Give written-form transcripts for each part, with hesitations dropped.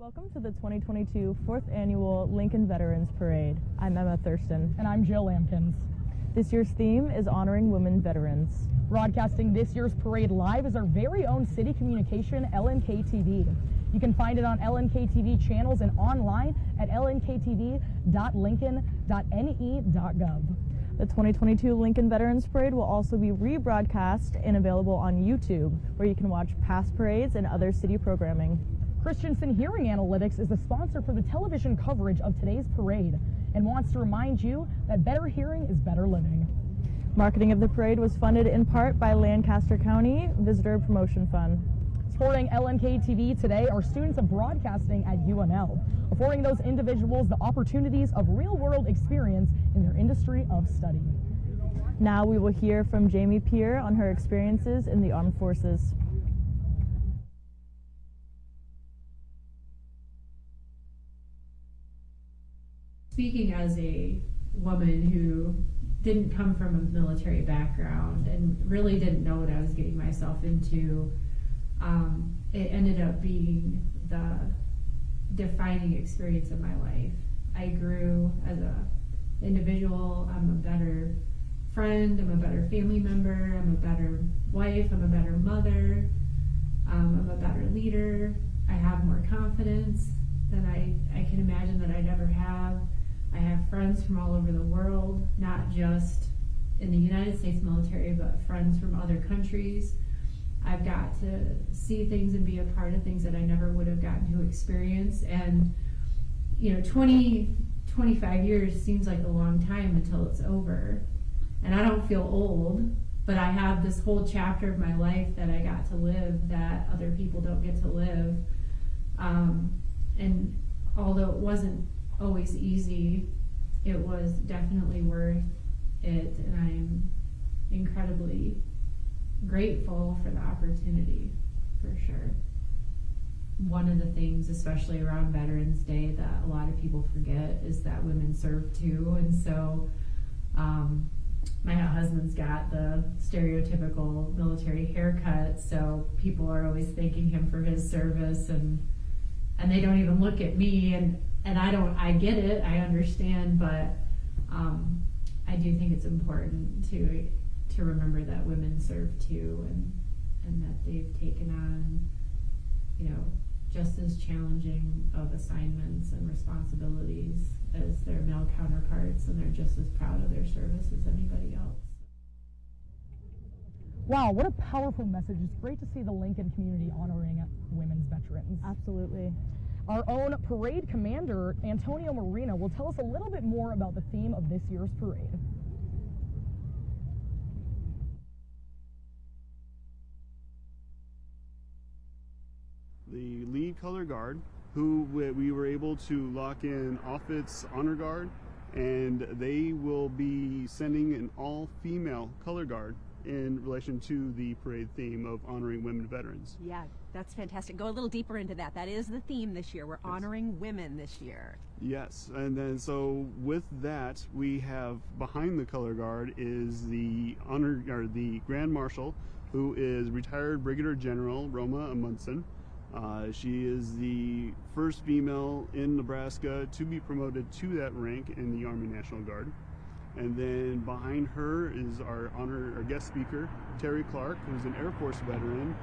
Welcome to the 2022 4th Annual Lincoln Veterans Parade. I'm Emma Thurston. And I'm Jill Lampkins. This year's theme is honoring women veterans. Broadcasting this year's parade live is our very own city communication, LNK TV. You can find it on LNK TV channels and online at lnktv.lincoln.ne.gov. The 2022 Lincoln Veterans Parade will also be rebroadcast and available on YouTube, where you can watch past parades and other city programming. Christensen Hearing Analytics is the sponsor for the television coverage of today's parade and wants to remind you that better hearing is better living. Marketing of the parade was funded in part by Lancaster County Visitor Promotion Fund. Supporting LNK TV today are students of broadcasting at UNL, affording those individuals the opportunities of real-world experience in their industry of study. Now we will hear from Jamie Peer on her experiences in the armed forces. Speaking as a woman who didn't come from a military background and really didn't know what I was getting myself into, it ended up being the defining experience of my life. I grew as an individual. I'm a better friend, I'm a better family member, I'm a better wife, I'm a better mother, I'm a better leader. I have more confidence than I can imagine that I'd ever have. I have friends from all over the world, not just in the United States military, but friends from other countries. I've got to see things and be a part of things that I never would have gotten to experience. And, 25 years seems like a long time until it's over. And I don't feel old, but I have this whole chapter of my life that I got to live that other people don't get to live. And although it wasn't always easy, it was definitely worth it, and I'm incredibly grateful for the opportunity, for sure. One of the things, especially around Veterans Day, that a lot of people forget is that women serve too, and so my husband's got the stereotypical military haircut, so people are always thanking him for his service, and they don't even look at me, and I get it, I understand, but I do think it's important to remember that women serve too, and that they've taken on, just as challenging of assignments and responsibilities as their male counterparts, and they're just as proud of their service as anybody else. Wow, what a powerful message. It's great to see the Lincoln community honoring women's veterans. Absolutely. Our own parade commander, Antonio Marina, will tell us a little bit more about the theme of this year's parade. The lead color guard, who we were able to lock in Offutt's honor guard, and they will be sending an all-female color guard in relation to the parade theme of honoring women veterans. Yeah, that's fantastic. Go a little deeper into that. That is the theme this year. We're honoring women this year. Yes, and then so with that, we have behind the color guard is the the Grand Marshal, who is retired Brigadier General Roma Amundsen. She is the first female in Nebraska to be promoted to that rank in the Army National Guard. And then behind her is our guest speaker, Terry Clark, who's an Air Force veteran,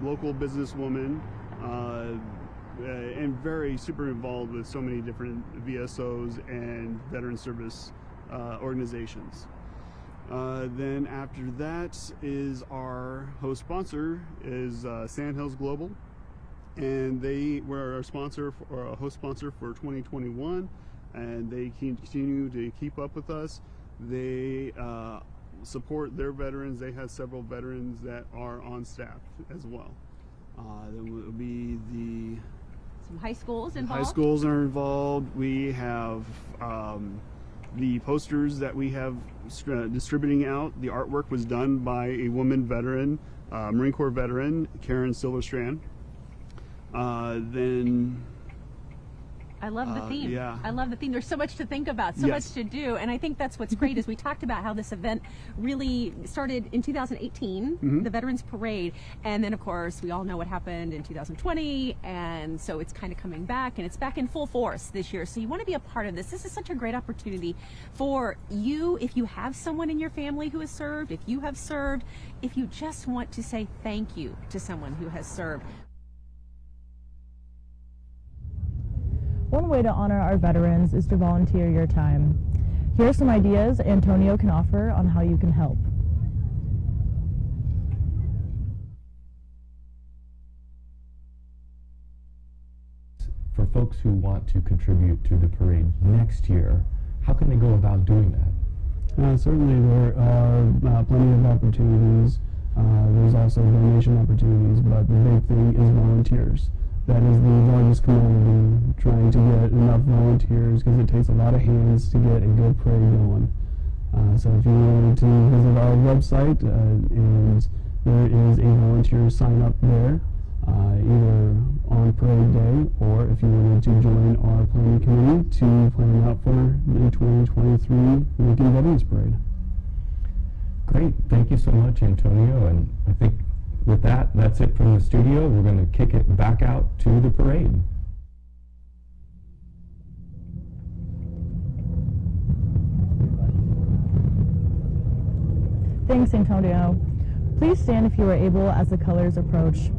local businesswoman, and very super involved with so many different VSOs and veteran service organizations. Then after that is our host sponsor is Sandhills Global, and they were our sponsor or a host sponsor for 2021. And they continue to keep up with us. They support their veterans. They have several veterans that are on staff as well. Then will be some high schools involved. High schools are involved. We have the posters that we have distributing out. The artwork was done by a woman veteran, Marine Corps veteran, Karen Silverstrand. Then I love the theme. Yeah. I love the theme. There's so much to think about, so much to do, and I think that's what's great is we talked about how this event really started in 2018, the Veterans Parade, and then of course we all know what happened in 2020, and so it's kind of coming back, and it's back in full force this year. So you want to be a part of this. This is such a great opportunity for you if you have someone in your family who has served, if you have served, if you just want to say thank you to someone who has served. One way to honor our veterans is to volunteer your time. Here are some ideas Antonio can offer on how you can help. For folks who want to contribute to the parade next year, how can they go about doing that? Certainly there are plenty of opportunities. There's also donation opportunities, but the big thing is volunteers. That is the largest commodity, trying to get enough volunteers, because it takes a lot of hands to get a good parade going. So if you wanted to visit our website, and there is a volunteer sign up there, either on parade day, or if you wanted to join our planning committee to plan out for the 2023 Lincoln Veterans Parade. Great. Thank you so much, Antonio. And I think with that, that's it from the studio. We're going to kick it back out to the parade. Thanks, Antonio. Please stand if you are able as the colors approach.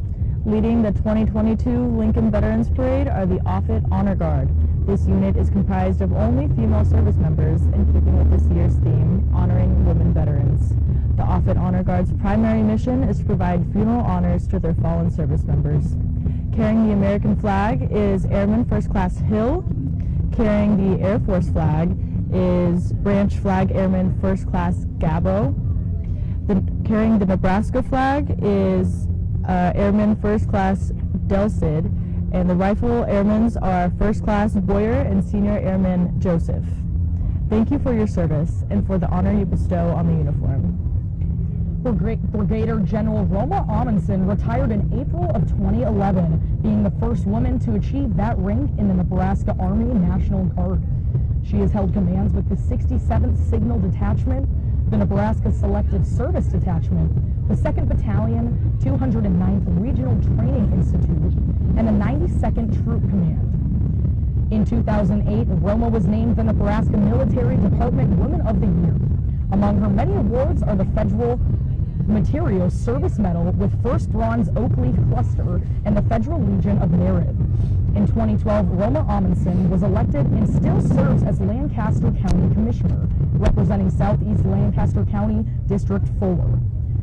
Leading the 2022 Lincoln Veterans Parade are the Offutt Honor Guard. This unit is comprised of only female service members, in keeping with this year's theme, honoring women veterans. The Offutt Honor Guard's primary mission is to provide funeral honors to their fallen service members. Carrying the American flag is Airman First Class Hill. Carrying the Air Force flag is Branch Flag Airman First Class Gabo. Carrying the Nebraska flag is Airman First Class Del Cid, and the Rifle Airmans are First Class Boyer and Senior Airman Joseph. Thank you for your service and for the honor you bestow on the uniform. Brigadier General Roma Amundsen retired in April of 2011, being the first woman to achieve that rank in the Nebraska Army National Guard. She has held commands with the 67th Signal Detachment, the Nebraska Selective Service Detachment, the 2nd Battalion, 209th Regional Training Institute, and the 92nd Troop Command. In 2008, Roma was named the Nebraska Military Department Woman of the Year. Among her many awards are the Federal Material Service Medal with First Bronze Oak Leaf Cluster and the Federal Legion of Merit. In 2012, Roma Amundsen was elected and still serves as Lancaster County Commissioner, representing Southeast Lancaster County District 4.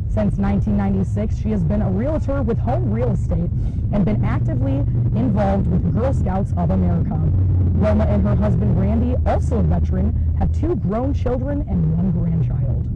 Since 1996, she has been a realtor with Home Real Estate and been actively involved with Girl Scouts of America. Roma and her husband Randy, also a veteran, have 2 grown children and 1 grandchild.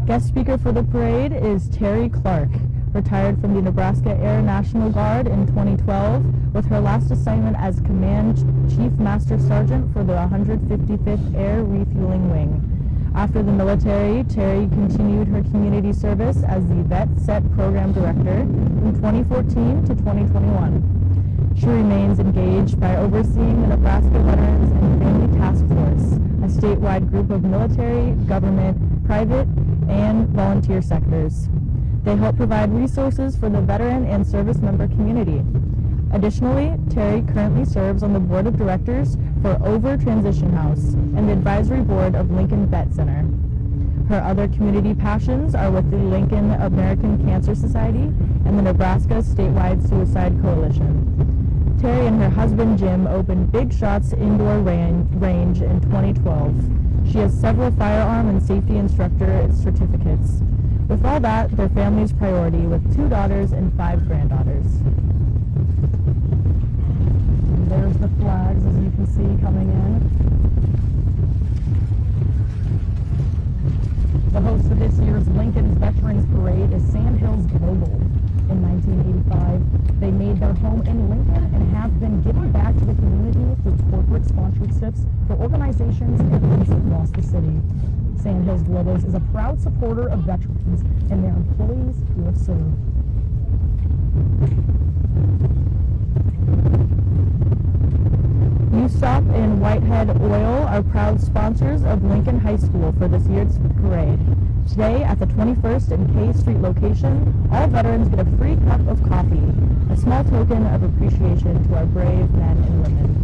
Guest speaker for the parade is Terry Clark, retired from the Nebraska Air National Guard in 2012, with her last assignment as Command Chief Master Sergeant for the 155th Air Refueling Wing. After the military, Terry continued her community service as the Vet Set Program Director from 2014 to 2021. She remains engaged by overseeing the Nebraska Veterans and Family Task Force, a statewide group of military, government, private, and volunteer sectors. They help provide resources for the veteran and service member community. Additionally, Terry currently serves on the board of directors for Over Transition House and the advisory board of Lincoln Vet Center. Her other community passions are with the Lincoln American Cancer Society and the Nebraska Statewide Suicide Coalition. Terry and her husband Jim opened Big Shots Indoor Range in 2012. She has several firearm and safety instructor certificates. With all that, their family's priority with 2 daughters and 5 granddaughters. And there's the flags, as you can see, coming in. The host of this year's Lincoln Veterans Parade is Sandhills Global. In 1985, they made their home in Lincoln and have been giving back to the community through corporate sponsorships for organizations and groups across the city. Sandhills Globals is a proud supporter of veterans and their employees who have served. Stop and Whitehead Oil are proud sponsors of Lincoln High School for this year's parade. Today, at the 21st and K Street location, all veterans get a free cup of coffee, a small token of appreciation to our brave men and women.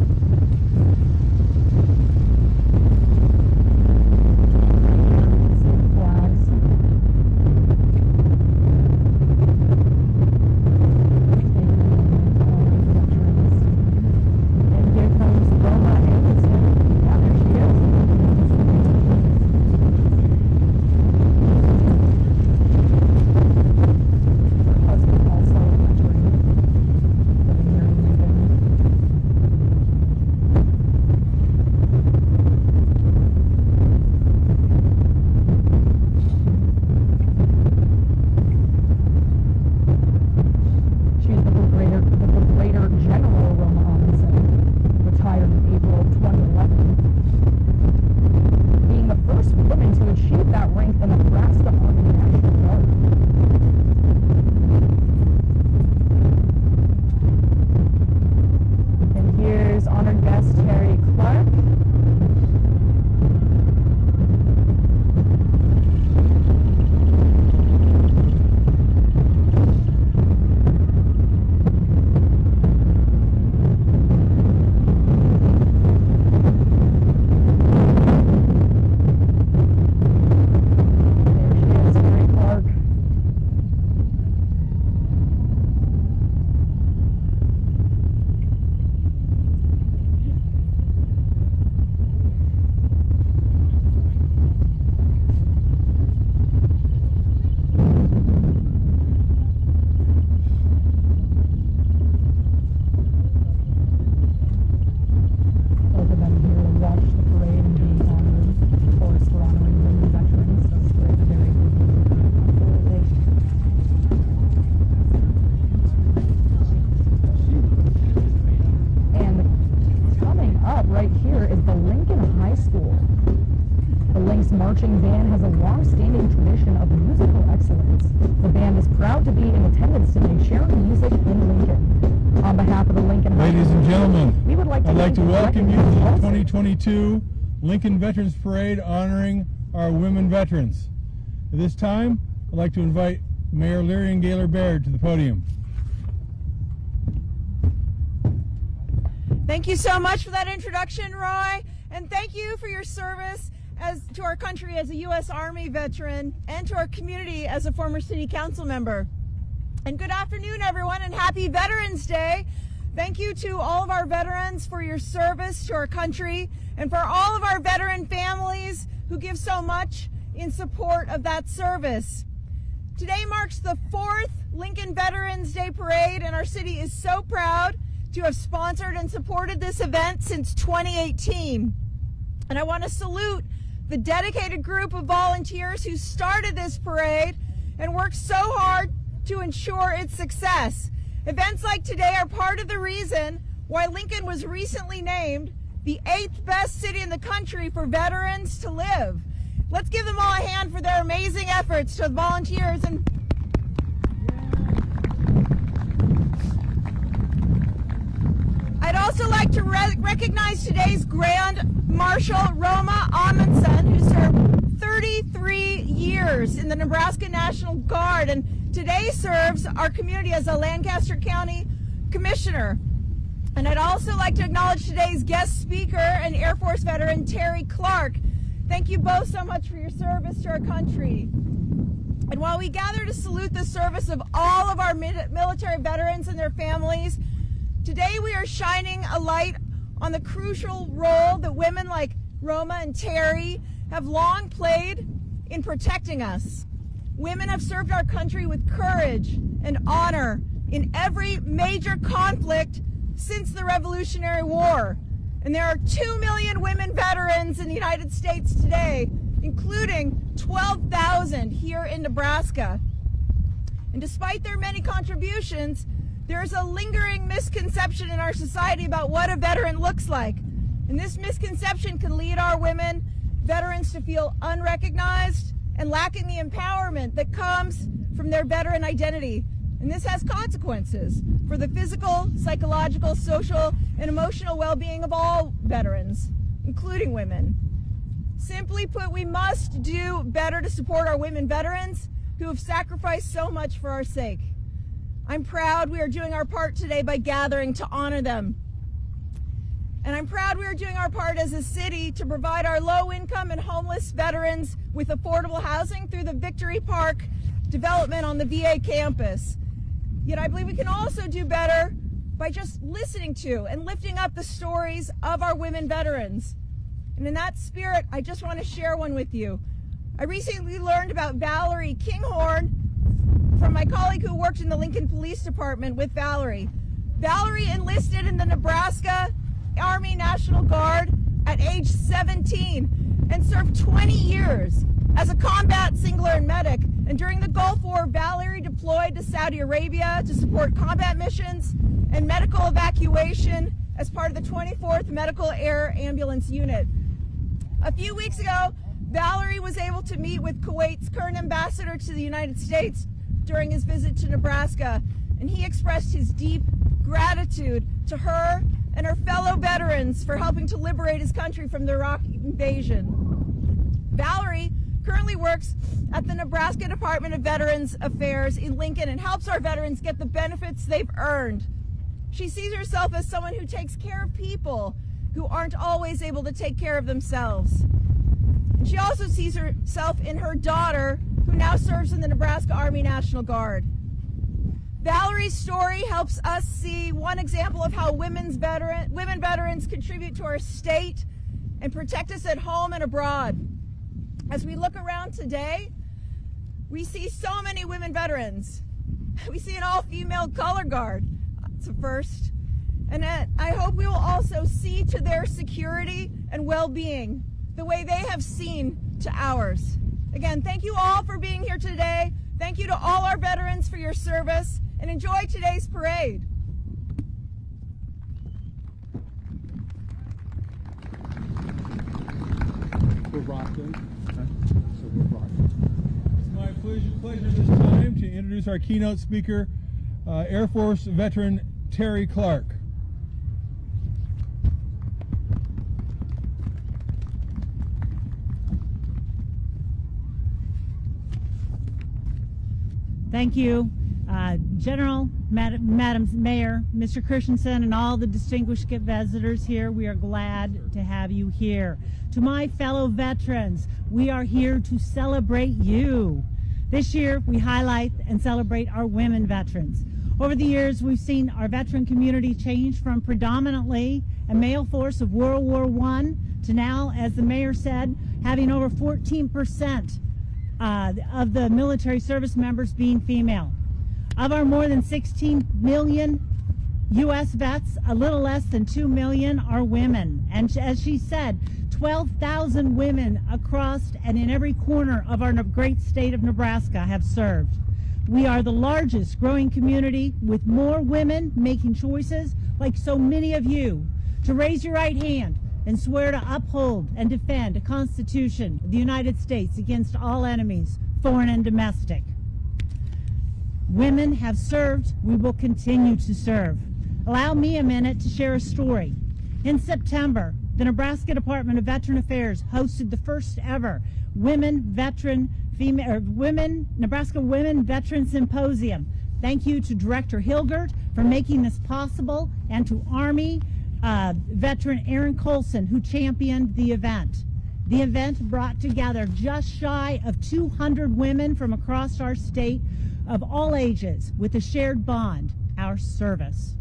marching band has a long-standing tradition of musical excellence. The band is proud to be in attendance today, sharing music in Lincoln. On behalf of the Lincoln Ladies and gentlemen, we would like I'd like to welcome you to the 2022 Lincoln Veterans Parade honoring our women veterans. At this time, I'd like to invite Mayor Leary and Gaylor Baird to the podium. Thank you so much for that introduction, Roy, and thank you for your service to our country as a U.S. Army veteran and to our community as a former city council member. And good afternoon, everyone, and happy Veterans Day. Thank you to all of our veterans for your service to our country and for all of our veteran families who give so much in support of that service. Today marks the 4th Lincoln Veterans Day Parade, and our city is so proud to have sponsored and supported this event since 2018. And I want to salute the dedicated group of volunteers who started this parade and worked so hard to ensure its success. Events like today are part of the reason why Lincoln was recently named the 8th best city in the country for veterans to live. Let's give them all a hand for their amazing efforts to the volunteers. And I'd also like to recognize today's Grand Marshal, Roma Amundsen, who served 33 years in the Nebraska National Guard and today serves our community as a Lancaster County Commissioner. And I'd also like to acknowledge today's guest speaker and Air Force veteran, Terry Clark. Thank you both so much for your service to our country. And while we gather to salute the service of all of our military veterans and their families, today we are shining a light on the crucial role that women like Roma and Terry have long played in protecting us. Women have served our country with courage and honor in every major conflict since the Revolutionary War. And there are 2 million women veterans in the United States today, including 12,000 here in Nebraska. And despite their many contributions, there is a lingering misconception in our society about what a veteran looks like. And this misconception can lead our women veterans to feel unrecognized and lacking the empowerment that comes from their veteran identity. And this has consequences for the physical, psychological, social, and emotional well-being of all veterans, including women. Simply put, we must do better to support our women veterans who have sacrificed so much for our sake. I'm proud we are doing our part today by gathering to honor them. And I'm proud we are doing our part as a city to provide our low-income and homeless veterans with affordable housing through the Victory Park development on the VA campus. Yet I believe we can also do better by just listening to and lifting up the stories of our women veterans. And in that spirit, I just want to share one with you. I recently learned about Valerie Kinghorn from my colleague who worked in the Lincoln Police Department with Valerie. Valerie enlisted in the Nebraska Army National Guard at age 17 and served 20 years as a combat singler and medic. And during the Gulf War, Valerie deployed to Saudi Arabia to support combat missions and medical evacuation as part of the 24th Medical Air Ambulance Unit. A few weeks ago, Valerie was able to meet with Kuwait's current ambassador to the United States during his visit to Nebraska, and he expressed his deep gratitude to her and her fellow veterans for helping to liberate his country from the Iraq invasion. Valerie currently works at the Nebraska Department of Veterans Affairs in Lincoln and helps our veterans get the benefits they've earned. She sees herself as someone who takes care of people who aren't always able to take care of themselves. And she also sees herself in her daughter, who now serves in the Nebraska Army National Guard. Valerie's story helps us see one example of how women veterans contribute to our state and protect us at home and abroad. As we look around today, we see so many women veterans. We see an all-female color guard. It's a first. And I hope we will also see to their security and well-being the way they have seen to ours. Again, thank you all for being here today. Thank you to all our veterans for your service, and enjoy today's parade. We're rocking. So we're rocking. It's my pleasure this time to introduce our keynote speaker, Air Force veteran Terry Clark. Thank you, General, Madam Mayor, Mr. Christensen, and all the distinguished visitors here. We are glad to have you here. To my fellow veterans, we are here to celebrate you. This year, we highlight and celebrate our women veterans. Over the years, we've seen our veteran community change from predominantly a male force of World War I to now, as the mayor said, having over 14% of the military service members being female. Of our more than 16 million U.S. vets, a little less than 2 million are women. And as she said, 12,000 women across and in every corner of our great state of Nebraska have served. We are the largest growing community with more women making choices, like so many of you, to raise your right hand and swear to uphold and defend the Constitution of the United States against all enemies, foreign and domestic. Women have served, we will continue to serve. Allow me a minute to share a story. In September, the Nebraska Department of Veteran Affairs hosted the first ever Nebraska Women Veteran Symposium. Thank you to Director Hilgert for making this possible, and to Army veteran Aaron Colson, who championed the event. The event brought together just shy of 200 women from across our state of all ages with a shared bond, our service.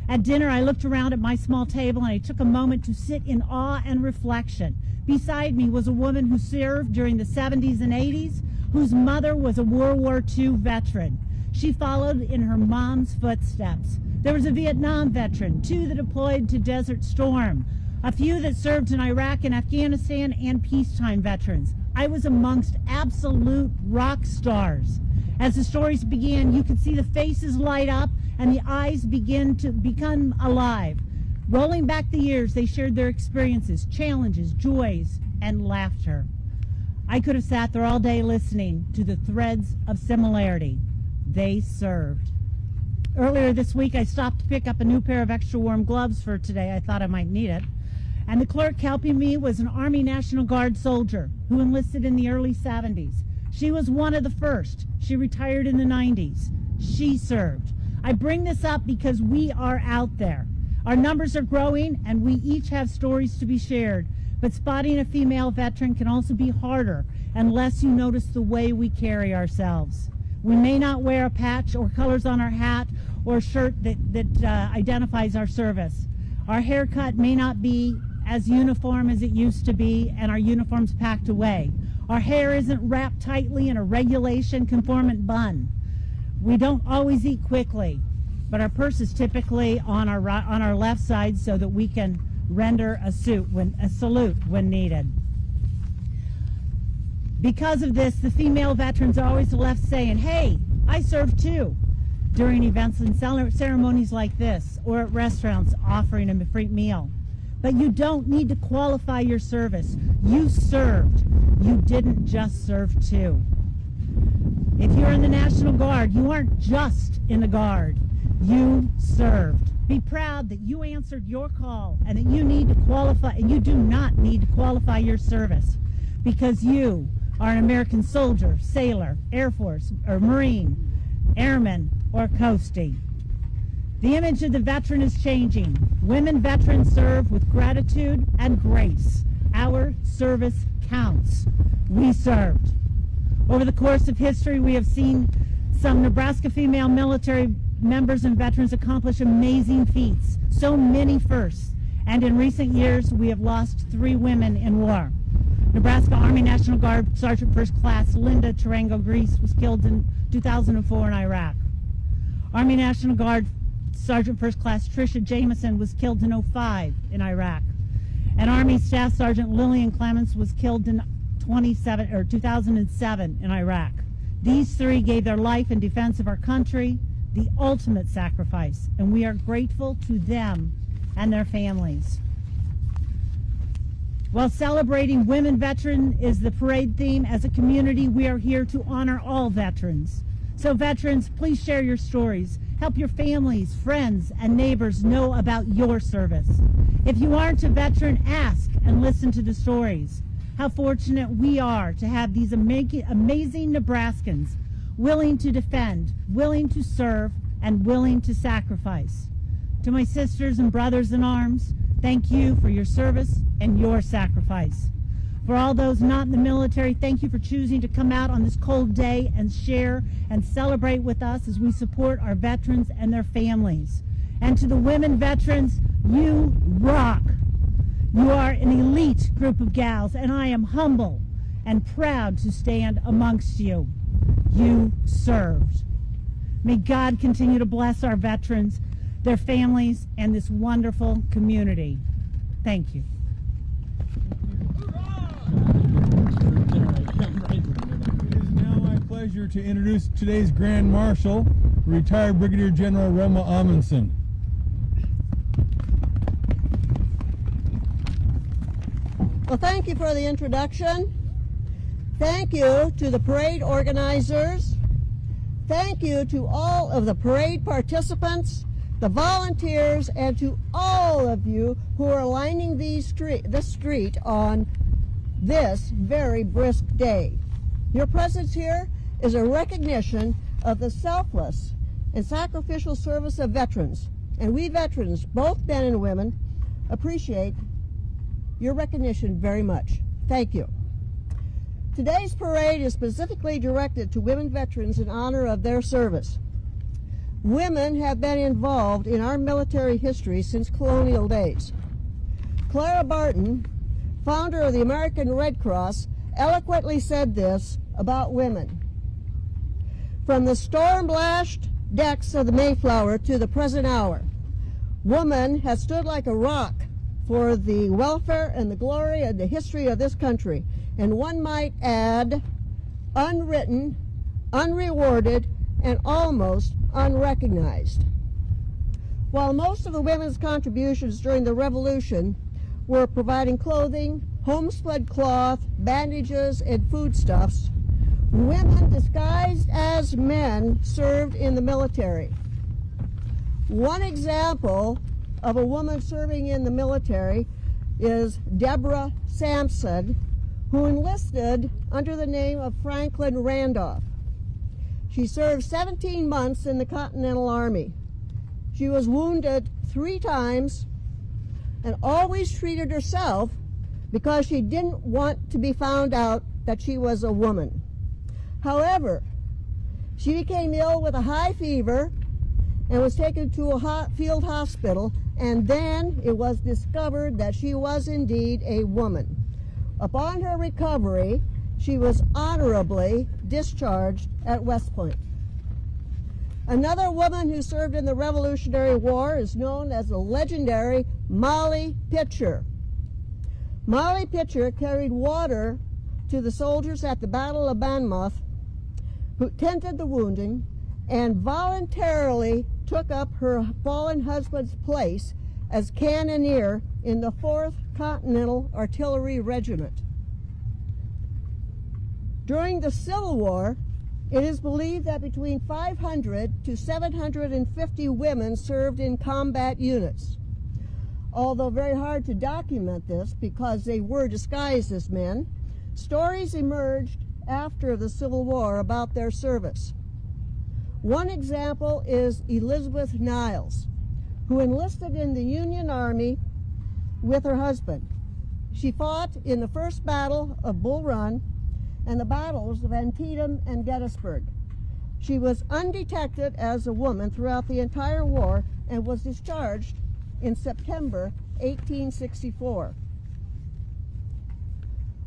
At dinner, I looked around at my small table and I took a moment to sit in awe and reflection. Beside me was a woman who served during the 70s and 80s, whose mother was a World War II veteran. She followed in her mom's footsteps. There was a Vietnam veteran, 2 that deployed to Desert Storm, a few that served in Iraq and Afghanistan, and peacetime veterans. I was amongst absolute rock stars. As the stories began, you could see the faces light up and the eyes begin to become alive. Rolling back the years, they shared their experiences, challenges, joys, and laughter. I could have sat there all day listening to the threads of similarity. They served. Earlier this week, I stopped to pick up a new pair of extra warm gloves for today. I thought I might need it. And the clerk helping me was an Army National Guard soldier who enlisted in the early 70s. She was one of the first. She retired in the 90s. She served. I bring this up because we are out there. Our numbers are growing, and we each have stories to be shared. But spotting a female veteran can also be harder unless you notice the way we carry ourselves. We may not wear a patch or colors on our hat or a shirt that identifies our service. Our haircut may not be as uniform as it used to be, and our uniforms packed away. Our hair isn't wrapped tightly in a regulation conformant bun. We don't always eat quickly, but our purse is typically on our left side so that we can render a salute when needed. Because of this, the female veterans are always left saying, "Hey, I served too," during events and ceremonies like this, or at restaurants offering them a free meal. But you don't need to qualify your service. You served. You didn't just serve too. If you're in the National Guard, you aren't just in the Guard. You served. Be proud that you answered your call and that you need to qualify, and you do not need to qualify your service because you are an American soldier, sailor, Air Force, or Marine, airman, or coastie. The image of the veteran is changing. Women veterans serve with gratitude and grace. Our service counts. We served. Over the course of history, we have seen some Nebraska female military members and veterans accomplish amazing feats, so many firsts. And in recent years, we have lost 3 women in war. Nebraska Army National Guard Sergeant First Class Linda Tarango-Grease was killed in 2004 in Iraq. Army National Guard Sergeant First Class Tricia Jameson was killed in 2005 in Iraq. And Army Staff Sergeant Lillian Clements was killed in 2007 in Iraq. These 3 gave their life in defense of our country, the ultimate sacrifice, and we are grateful to them and their families. While celebrating Women Veteran is the parade theme, as a community, we are here to honor all veterans. So veterans, please share your stories. Help your families, friends, and neighbors know about your service. If you aren't a veteran, ask and listen to the stories. How fortunate we are to have these amazing Nebraskans willing to defend, willing to serve, and willing to sacrifice. To my sisters and brothers in arms, thank you for your service and your sacrifice. For all those not in the military, thank you for choosing to come out on this cold day and share and celebrate with us as we support our veterans and their families. And to the women veterans, you rock. You are an elite group of gals, and I am humble and proud to stand amongst you. You served. May God continue to bless our veterans, their families, and this wonderful community. Thank you. It is now my pleasure to introduce today's Grand Marshal, retired Brigadier General Roma Amundsen. Well, thank you for the introduction. Thank you to the parade organizers. Thank you to all of the parade participants, the volunteers, and to all of you who are lining the street on this very brisk day. Your presence here is a recognition of the selfless and sacrificial service of veterans. And we veterans, both men and women, appreciate your recognition very much. Thank you. Today's parade is specifically directed to women veterans in honor of their service. Women have been involved in our military history since colonial days. Clara Barton, founder of the American Red Cross, eloquently said this about women. From the storm-lashed decks of the Mayflower to the present hour, woman has stood like a rock for the welfare and the glory and the history of this country. And one might add, unwritten, unrewarded, and almost unrecognized. While most of the women's contributions during the Revolution were providing clothing, homespun cloth, bandages, and foodstuffs, women disguised as men served in the military. One example of a woman serving in the military is Deborah Sampson, who enlisted under the name of Franklin Randolph. She served 17 months in the Continental Army. She was wounded 3 times and always treated herself because she didn't want to be found out that she was a woman. However, she became ill with a high fever and was taken to a field hospital, and then it was discovered that she was indeed a woman. Upon her recovery, she was honorably discharged at West Point. Another woman who served in the Revolutionary War is known as the legendary Molly Pitcher. Molly Pitcher carried water to the soldiers at the Battle of Monmouth, who tended the wounding, and voluntarily took up her fallen husband's place as cannoneer in the 4th Continental Artillery Regiment. During the Civil War, it is believed that between 500 to 750 women served in combat units. Although very hard to document this because they were disguised as men, stories emerged after the Civil War about their service. One example is Elizabeth Niles, who enlisted in the Union Army with her husband. She fought in the first battle of Bull Run and the battles of Antietam and Gettysburg. She was undetected as a woman throughout the entire war and was discharged in September 1864.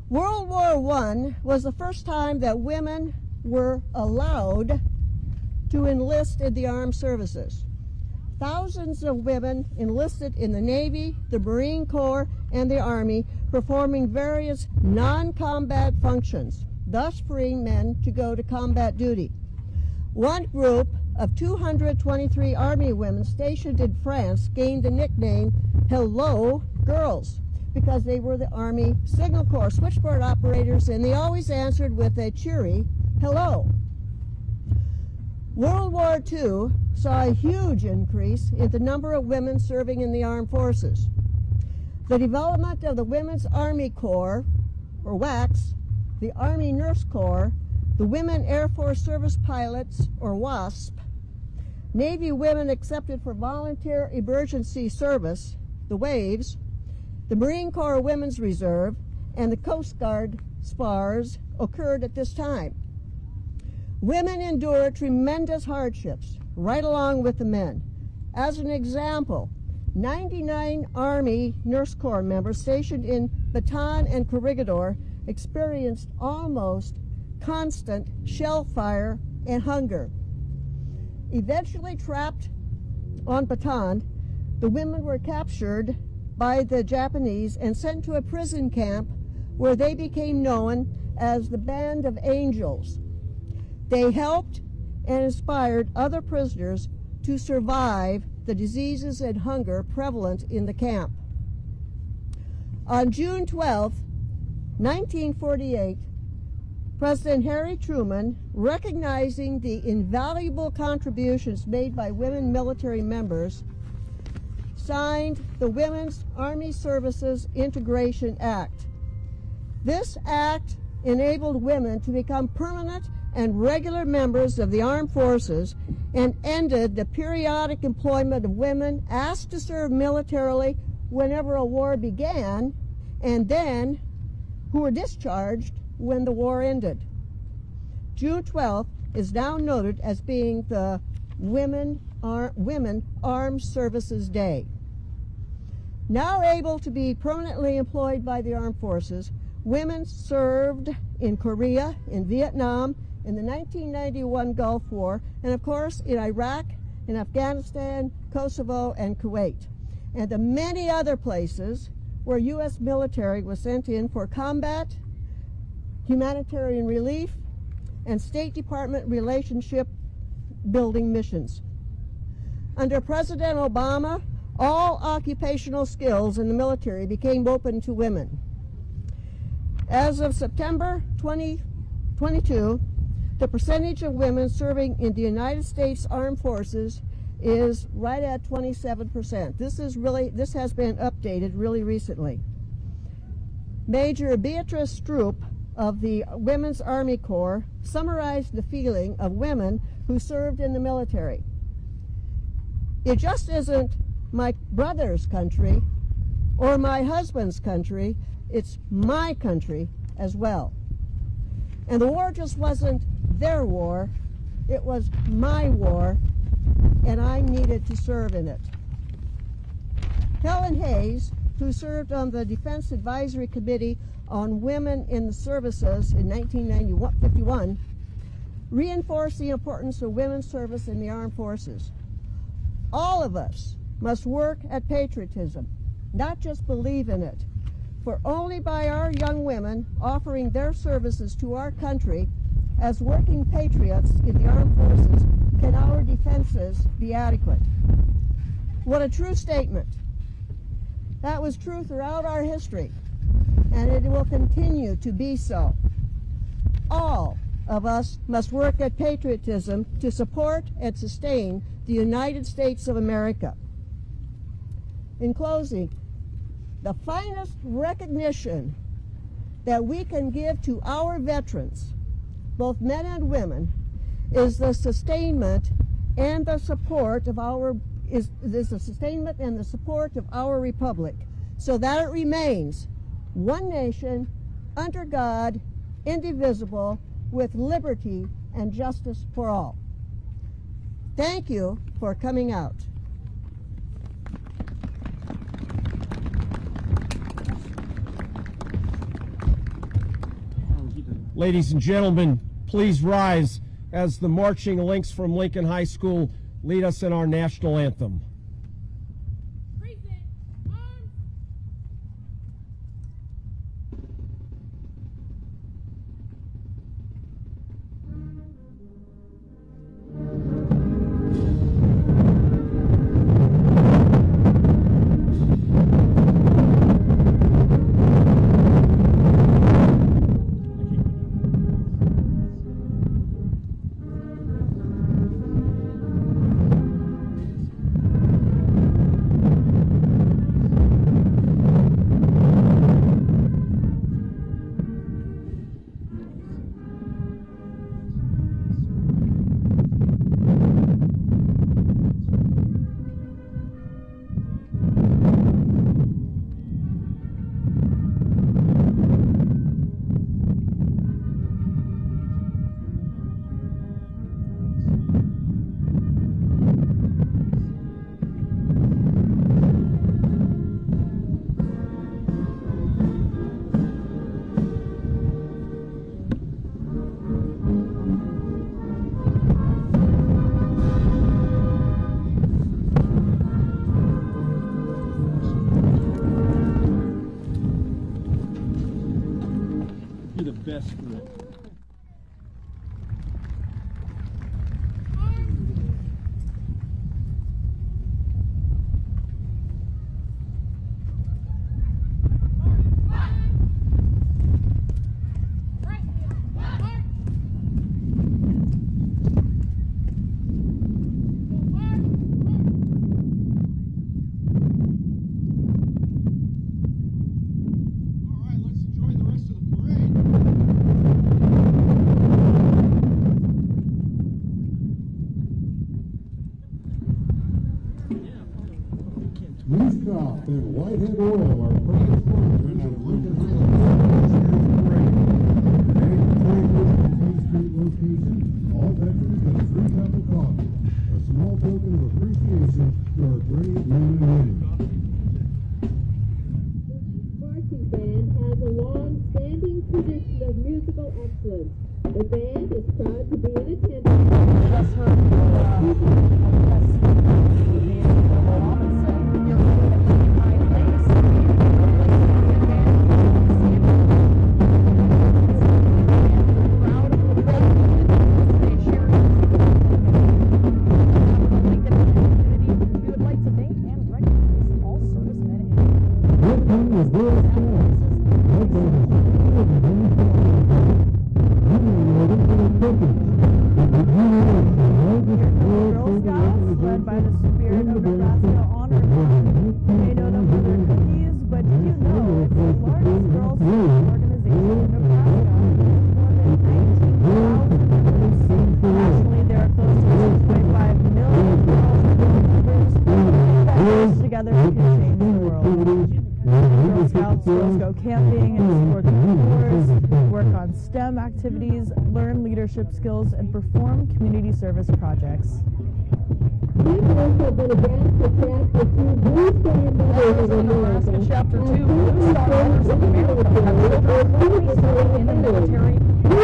World War I was the first time that women were allowed to enlist in the armed services. Thousands of women enlisted in the Navy, the Marine Corps, and the Army, performing various non-combat functions, thus freeing men to go to combat duty. One group of 223 Army women stationed in France gained the nickname Hello Girls because they were the Army Signal Corps switchboard operators, and they always answered with a cheery hello. World War II saw a huge increase in the number of women serving in the armed forces. The development of the Women's Army Corps, or WACS, the Army Nurse Corps, the Women Air Force Service Pilots, or WASP, Navy women accepted for volunteer emergency service, the WAVES, the Marine Corps Women's Reserve, and the Coast Guard SPARS occurred at this time. Women endured tremendous hardships right along with the men. As an example, 99 Army Nurse Corps members stationed in Bataan and Corregidor experienced almost constant shell fire and hunger. Eventually trapped on Bataan, the women were captured by the Japanese and sent to a prison camp where they became known as the Band of Angels. They helped and inspired other prisoners to survive the diseases and hunger prevalent in the camp. On June 12, 1948, President Harry Truman, recognizing the invaluable contributions made by women military members, signed the Women's Army Services Integration Act. This act enabled women to become permanent and regular members of the armed forces and ended the periodic employment of women asked to serve militarily whenever a war began and then who were discharged when the war ended. June 12th is now noted as being the Women Armed Services Day. Now able to be permanently employed by the armed forces, women served in Korea, in Vietnam, in the 1991 Gulf War, and of course in Iraq, in Afghanistan, Kosovo, and Kuwait, and the many other places where U.S. military was sent in for combat, humanitarian relief, and State Department relationship building missions. Under President Obama, all occupational skills in the military became open to women. As of September 2022, the percentage of women serving in the United States Armed Forces is right at 27%. This has been updated really recently. Major Beatrice Stroop of the Women's Army Corps summarized the feeling of women who served in the military. It just isn't my brother's country or my husband's country, it's my country as well. And the war just wasn't their war, it was my war, and I needed to serve in it. Helen Hayes, who served on the Defense Advisory Committee on Women in the Services in 1951, reinforced the importance of women's service in the armed forces. All of us must work at patriotism, not just believe in it. For only by our young women offering their services to our country as working patriots in the armed forces can our defenses be adequate. What a true statement. That was true throughout our history, and it will continue to be so. All of us must work at patriotism to support and sustain the United States of America. In closing, the finest recognition that we can give to our veterans, both men and women, is the sustainment and the support of our republic, so that it remains one nation under God, indivisible, with liberty and justice for all. Thank you for coming out. Ladies and gentlemen, please rise as the marching Links from Lincoln High School lead us in our national anthem. Best for it. Crop and Whitehead Oil are proud sponsors of Lincoln Highlands Parade. Today, the Main Street location, all veterans get a free cup of coffee, a small token of appreciation to our brave men and women. The marching band has a long-standing tradition of musical excellence. The band is proud to be in attendance. Just heard Girl Scouts? networking and explore the tours, work on STEM activities, learn leadership skills, and perform community service projects. Nebraska Chapter 2 Blue Star Mothers of America have children currently serving in the military,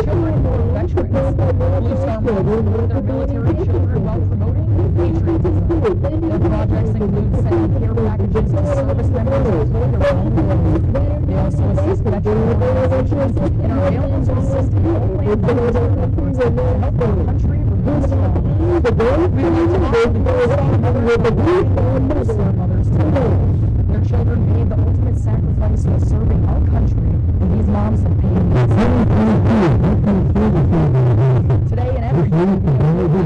children who are veterans. Blue Star Moms support their military children while promoting patriotism. Their projects include sending care packages to service members employed around the world. They also assist veteran organizations and are available to assist homeland volunteer efforts to help our country remain strong. We would like to honor the Blue Star Mothers for working Blue Star Mothers today. Their children paid the ultimate sacrifice while serving our country, and these moms have paid the today and every year, we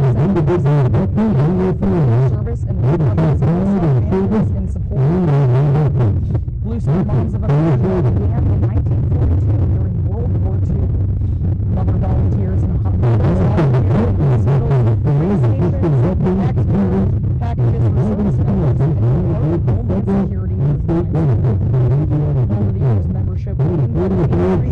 service and recognize families in support. Blue Star Moms of America began in 1942 during World War II. Mother volunteers in hospitals, police stations, packages for service members, and Homeland Security. Over the years, membership increased military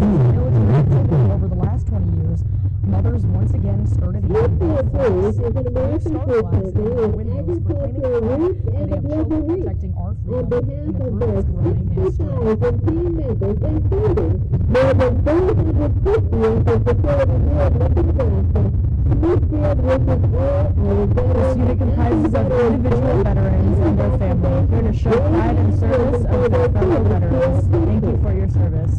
activity over the last 20 years. Mothers once again started having flags, star flags in our windows proclaiming pride, and they have children protecting our freedom, and the group is growing in strength. And team members, including more than 450 of the facility here in Lincoln, Nebraska. Smithfield wishes all our This unit comprises of individual veterans and their family, here to show pride and service of their fellow veterans. Thank you for your service.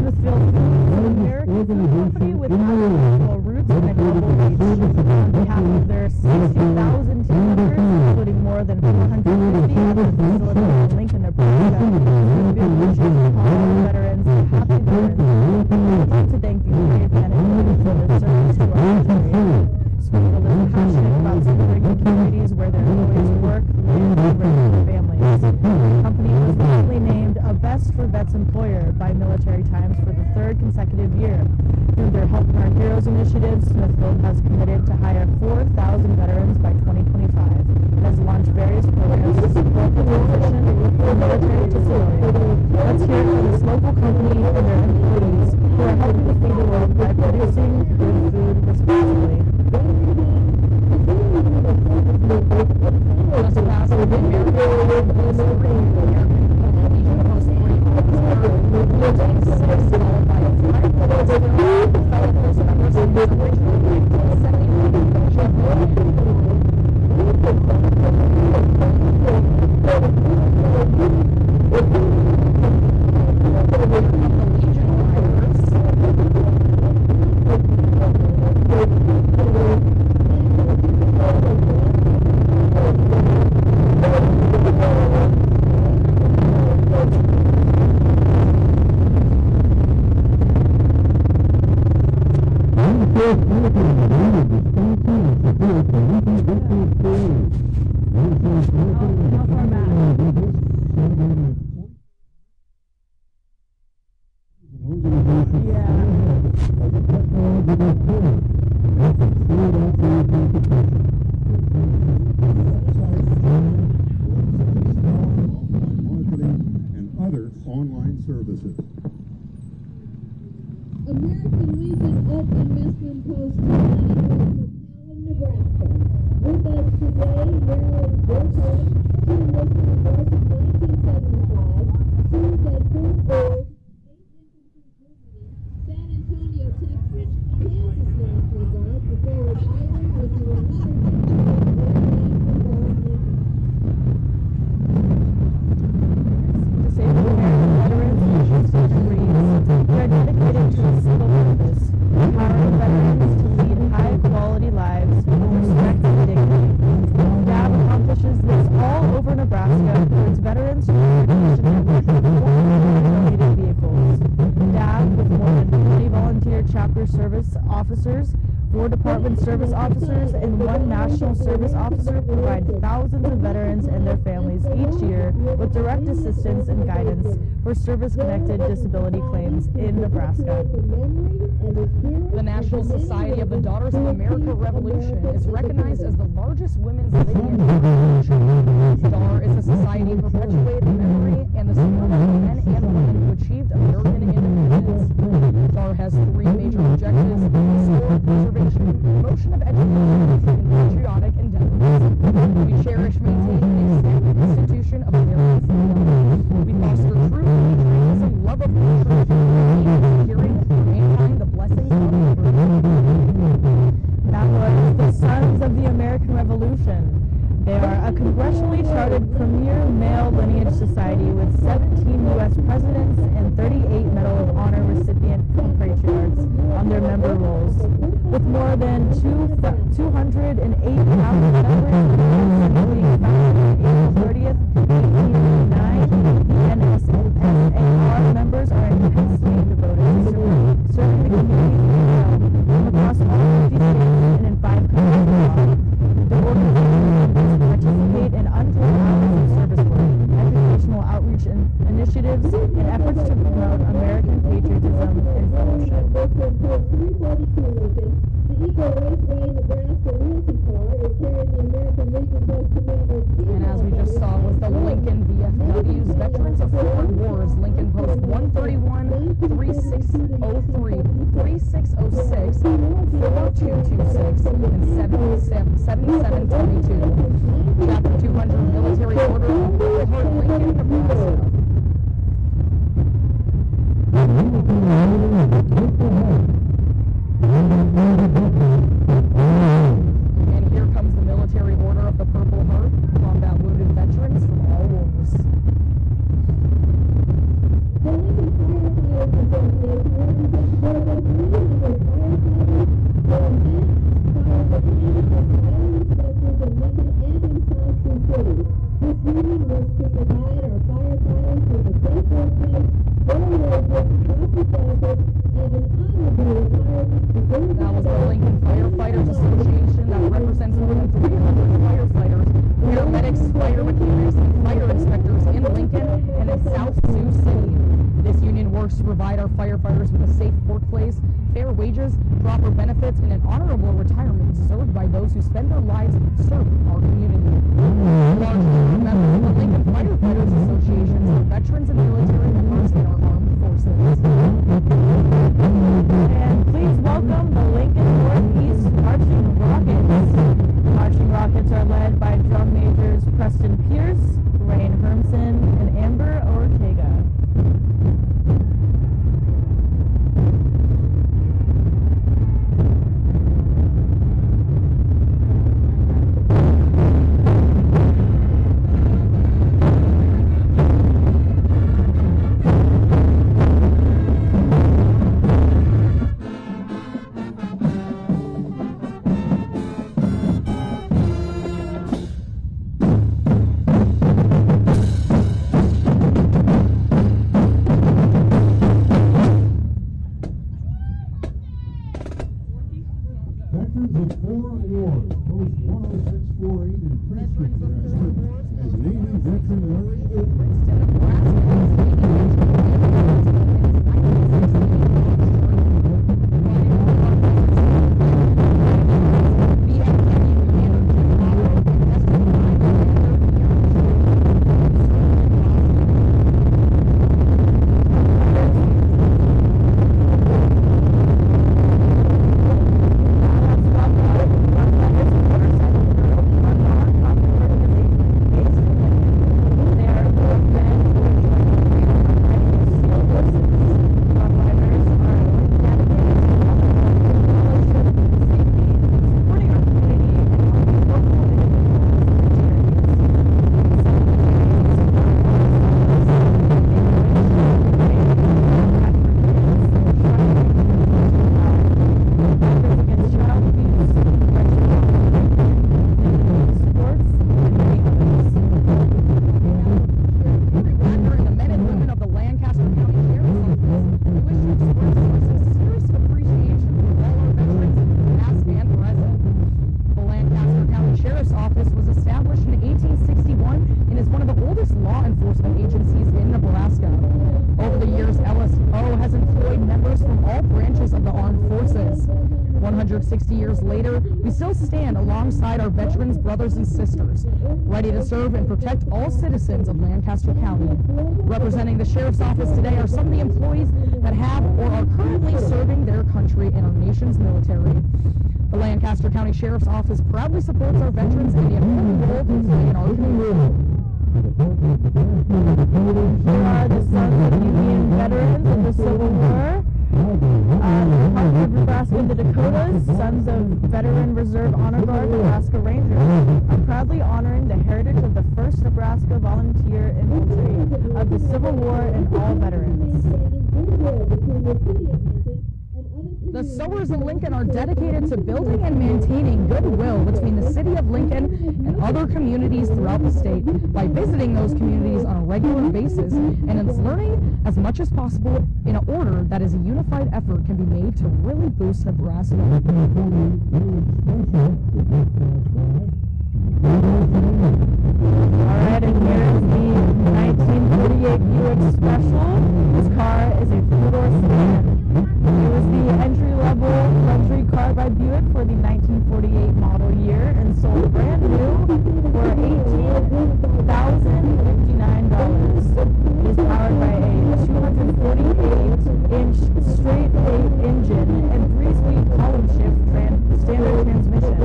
Smithfield Foods is an American food company with agricultural roots and a global reach. On behalf of their 60,000 team members, including more than 450 at the facility in Lincoln, Nebraska, Smithfield wishes all veterans happy Veterans Day. We would like to thank the Brave men and women for their service to our country. Smithfield is passionate about supporting the communities where their employees work, live, and raise their families. The company was recently named a Best for Vets employer by Military Times for the third consecutive year. Through their Help Our Heroes initiative, Smithfield has committed to hire 4,000 veterans by 2025 and has launched various programs to support the transition from military to civilian. Let's hear it from this local company and their employees who are helping to feed the world by producing good food responsibly. Just past the American Host 3, American Polynesian Host 3 1966, followed by a flight that was fellow Host members in his original 1971 Belgian online services. American Legion Open Western Post 94 from Allen, Nebraska. With us today, Marilyn Burkhardt, she enlisted in March of 1975, served at Fort Ord, 8th Infantry Regiment, San Antonio, Texas, Kansas National Guard, before retiring with the 150th National Guard in Disabled American veterans and retirees who are dedicated to a single purpose, empowering veterans to lead high-quality lives with respect and dignity. DAB accomplishes this all over Nebraska through its Veterans Transportation Network of 100 donated vehicles. DAB, with more than 20 volunteer chapter service officers, 4 Department Service Officers and 1 National Service Officer provide thousands of veterans and their families each year with direct assistance and guidance for service-connected disability claims in Nebraska. The National Society of the Daughters of America Revolution is recognized as the largest women's lineage. STAR is a society perpetuating the memory and the spirit of the men and women who achieved American independence. STAR has 3 major objectives: historic preservation, promotion of education, and patriotic endeavors. We cherish, maintain, and extend the institution of American freedom. We foster truth, patriotism, love of country, securing for mankind the blessings of liberty. That was the Sons of the American Revolution. They are a congressionally chartered premier male lineage society with 17 U.S. presidents and 38 Medal of Honor recipient patriarchs on their member rolls. With more than 208,000 members, including founded on April 30th, 1889, the NSAR members are intensely devoted to serving the communities across all 50 states and in 5 countries abroad. The organization participate in untold hours of service work, educational outreach initiatives, and efforts to promote American patriotism and fellowship. And as we just saw was the Lincoln VFW's Veterans of Foreign Wars, Lincoln Post 131, 3603, 3606, 4226, and 7722. Chapter 200 Military Order of Purple Heart, Lincoln, Nebraska. And here comes the Military Order of the Purple Heart, combat wounded veterans from all wars. The Lincoln Firefighters Association represents more than 300 firefighters, paramedics, fire mechanics, and fire inspectors in Lincoln and in South Sioux City. This union works to provide our firefighters with a safe workplace, fair wages, proper benefits, and an honorable retirement. That was the Lincoln Firefighters Association that represents more than 300 firefighters, paramedics, fire mechanics, and fire inspectors in Lincoln and in South Sioux City. This union works to provide our firefighters with a safe workplace, fair wages, proper benefits, and an honorable retirement served by those who spend their lives serving our community. Large number of members of the Lincoln Firefighters Association are veterans and military members in our armed forces. And please welcome the Lincoln Northeast Marching Rockets. The Marching Rockets are led by drum majors Preston Pierce, Rain Hermson, and Amber Ortega. all branches of the armed forces. 160 years later, we still stand alongside our veterans, brothers and sisters, ready to serve and protect all citizens of Lancaster County. Representing the Sheriff's Office today are some of the employees that have or are currently serving their country in our nation's military. The Lancaster County Sheriff's Office proudly supports our veterans and the important role they play in our community. Here are the sons of Union veterans of the Civil War. Department of Nebraska and the Dakotas, sons of Veteran Reserve Honor Guard Nebraska Rangers, are proudly honoring the heritage of the 1st Nebraska Volunteer Infantry of the Civil War and all veterans. The sowers in Lincoln are dedicated to building and maintaining goodwill between the city of Lincoln and other communities throughout the state by visiting those communities on a regular basis, and it's learning as much as possible in order that as a unified effort can be made to really boost Nebraska. Alright, and here is the 1948 Buick Special. This car is a four-door sedan. It was the entry-level luxury car by Buick for the 1948 model year and sold brand new for $18,059. It is powered by a 248-inch straight-eight engine and 3-speed column shift standard transmission.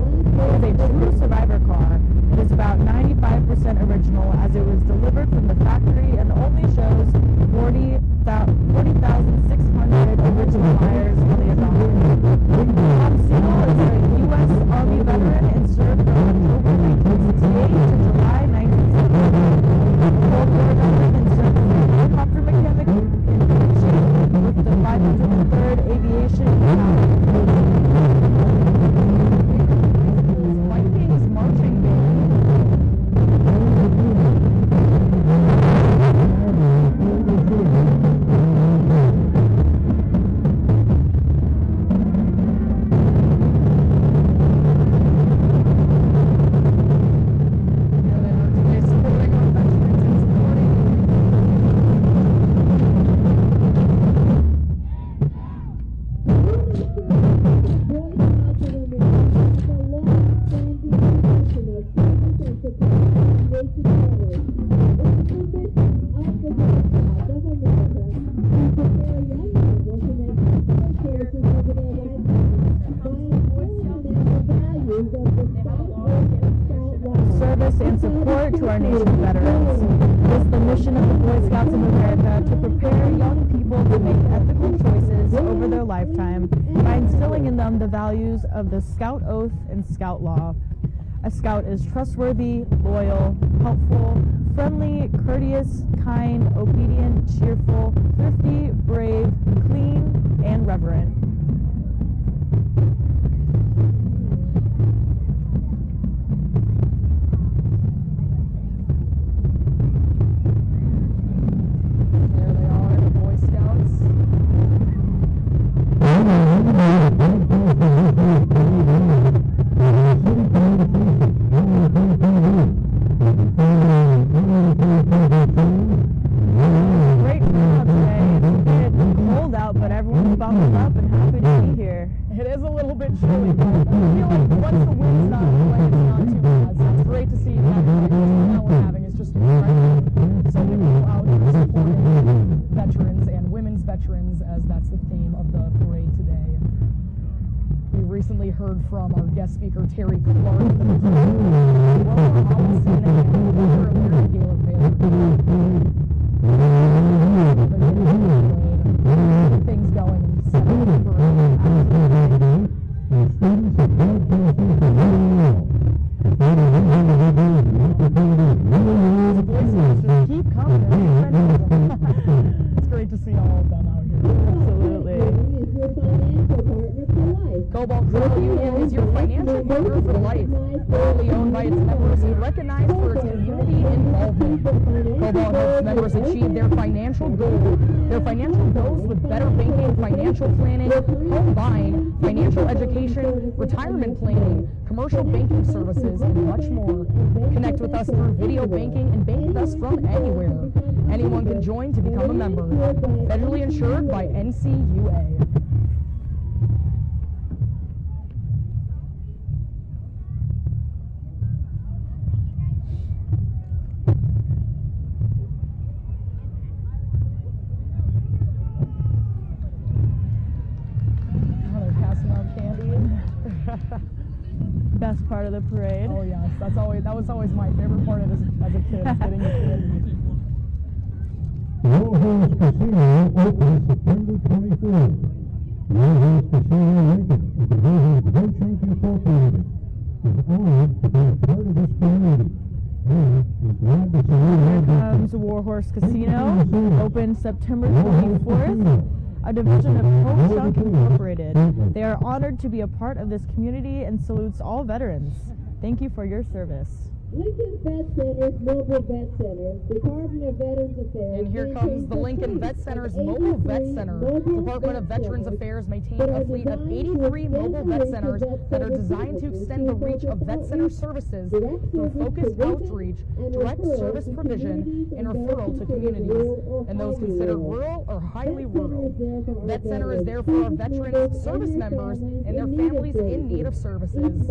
It is a true survivor car. It is about 95% original as it was delivered from the factory and only shows 40,600 original buyers on the odometer. Tom Siegel is a U.S. Army veteran and served from October 1968 to July 1970. Cold War veteran and served as a helicopter mechanic in chief with the 503rd Aviation Battalion. Vikings marching band. Service and support to our nation's veterans. It is the mission of the Boy Scouts of America to prepare young people to make ethical choices over their lifetime by instilling in them the values of the Scout Oath and Scout Law. A Scout is trustworthy, loyal, helpful, friendly, courteous, kind, obedient, cheerful, thrifty, brave, clean, and reverent. There they are, the Boy Scouts. Great crowd today. It's cold out, but everyone's buckled up and happy to be here. It is a little bit chilly, but I feel like once the wind's not blowing, it's not too bad. So it's great to see that the turnout we're having is just incredible. So many people out here supporting veterans and women's veterans, as that's the theme of the parade today. We recently heard from our guest speaker, Terry Clark, the Roma Amundsen, and Larry Gaylor Baird. Things going and set up the parade. The Boy Scouts just keep coming. It's great to see all of them out here. Absolutely. Cobalt Trail Union is your financial partner for life. Proudly owned by its members and recognized for its community involvement. Cobalt helps members achieve their their financial goals with better banking, financial planning, home buying, financial education, retirement planning, commercial banking services, and much more. Connect with us through video banking and bank with us from anywhere. Anyone can join to become a member. Federally insured by NCUA. Best part of the parade. Oh yes, that was always my favorite part of this as a kid, is getting the candy. Warhorse Casino opens September 24th. Warhorse Casino Lincoln, with the Warhorse Boat Chunk Incorporated, is honored to be a part of this community. Here comes Warhorse Casino, open September 24th. A division of Boat Chunk Incorporated. They are honored to be a part of this community and salutes all veterans. Thank you for your service. Lincoln Vet Center's Mobile Vet Center, Department of Veterans Affairs. And here comes the Lincoln Vet Center's Mobile Vet Center. Department of Veterans Affairs maintains a fleet of 83 mobile vet centers that are designed to extend the reach of vet center services through focused outreach, direct service provision, and referral to communities, and those considered rural or highly rural. Vet Center is there for our veterans, service members, and their families in need of services.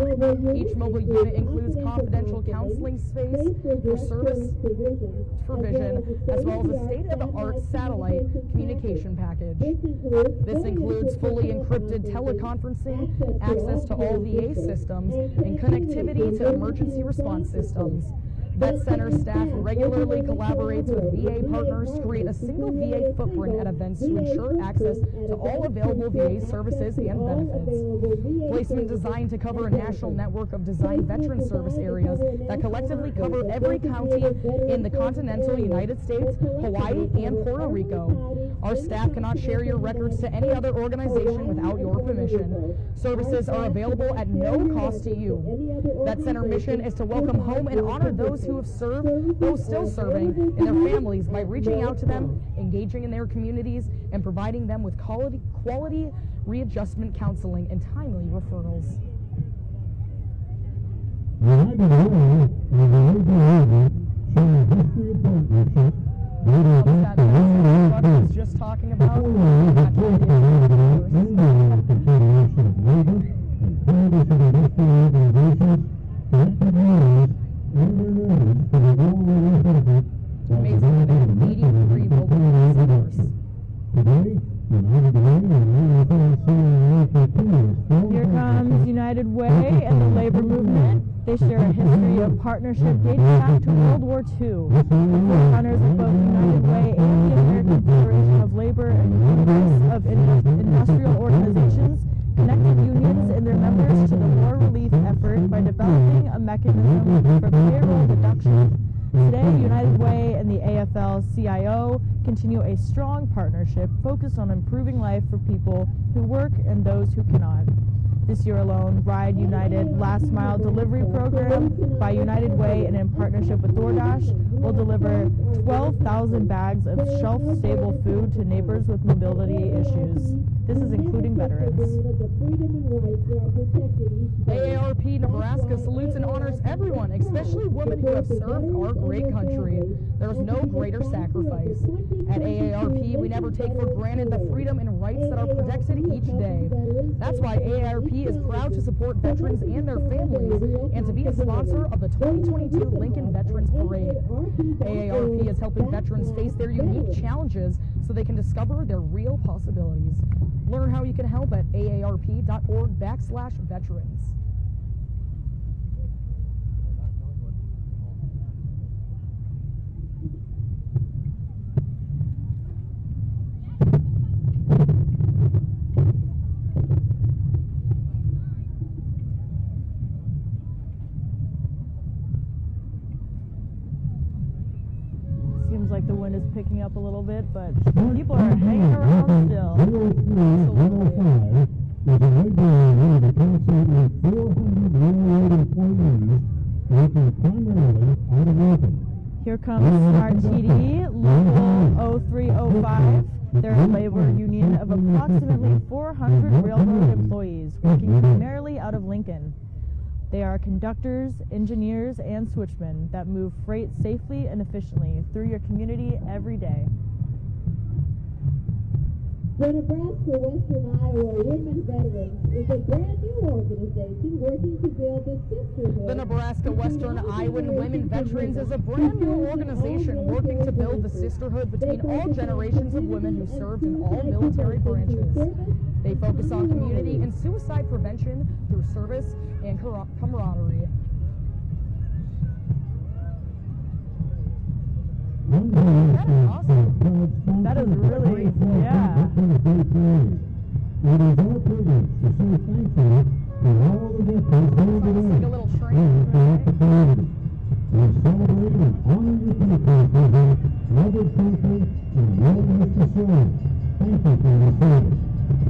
Each mobile unit includes confidential counseling space for service provision, as well as a state-of-the-art satellite communication package. This includes fully encrypted teleconferencing, access to all VA systems, and connectivity to emergency response systems. Vet Center staff regularly collaborates with VA partners to create a single VA footprint at events to ensure access to all available VA services and benefits. Placement designed to cover a national network of designed veteran service areas that collectively cover every county in the continental United States, Hawaii, and Puerto Rico. Our staff cannot share your records to any other organization without your permission. Services are available at no cost to you. Vet Center mission is to welcome home and honor those who have served, those still serving, and their families by reaching out to them, engaging in their communities, and providing them with quality readjustment counseling and timely referrals. United Way is a labor movement showing history of partnership dating back to 1918. Was just talking about. Confederation of Labor and Coalition of Industrial Organizations connected leaders and their members to the global effort that divided 83 mobile centers. Today, United Way and AFL-CIO continues. Here comes United Way and the labor movement. They share a history of partnership dating back to World War II. The forerunners of both United Way and the American Federation of Labor and the universe of industrial organizations connected unions and their members to the war relief effort by developing a mechanism for payroll deduction. Today, United Way and the AFL-CIO continue a strong partnership focused on improving life for people who work and those who cannot. This year alone, Ride United Last Mile Delivery Program by United Way and in partnership with DoorDash will deliver 12,000 bags of shelf-stable food to neighbors with mobility issues. This is including veterans. AARP Nebraska salutes and honors everyone, especially women who have served our great country. There is no greater sacrifice. At AARP, we never take for granted the freedom and rights that are protected each day. That's why AARP is proud to support veterans and their families and to be a sponsor of the 2022 Lincoln Veterans Parade. AARP is helping veterans face their unique challenges so they can discover their real possibilities. Learn how you can help at aarp.org/veterans. Seems like the wind is picking up a little bit, but people are hanging around still. 03-105 is a labor area of approximately 400 railroad employees working primarily out of Lincoln. Here comes Smart TD, Local 0305. They're a labor union of approximately 400 railroad employees working primarily out of Lincoln. They are conductors, engineers, and switchmen that move freight safely and efficiently through your community every day. The Nebraska Western Iowa Women Veterans is a brand new organization working to build a sisterhood. The Nebraska Western Iowa Women Veterans is a brand new organization working to build the sisterhood between all generations of women who served in all military branches. They focus on community and suicide prevention through service and camaraderie. Awesome. That is really, yeah. It is our privilege to say thank you to all the veterans here today. Like a little train, throughout the community. We celebrate and honor your people who have loved country and willingness to serve. Thank you for your service.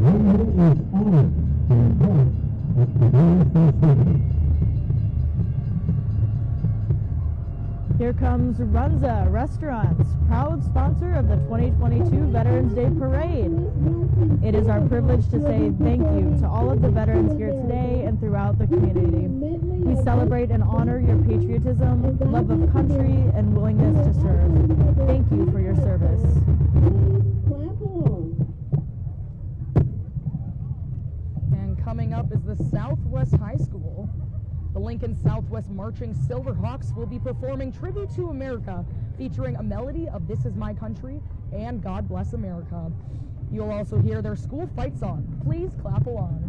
Womanhood is honored to be part of today's festivities. Here comes Runza Restaurants, proud sponsor of the 2022 Veterans Day Parade. It is our privilege to say thank you to all of the veterans here today and throughout the community. We celebrate and honor your patriotism, love of country, and willingness to serve. Thank you for your service. And coming up is the Southwest High School. The Lincoln Southwest Marching Silverhawks will be performing Tribute to America, featuring a melody of This Is My Country and God Bless America. You'll also hear their school fight song. Please clap along.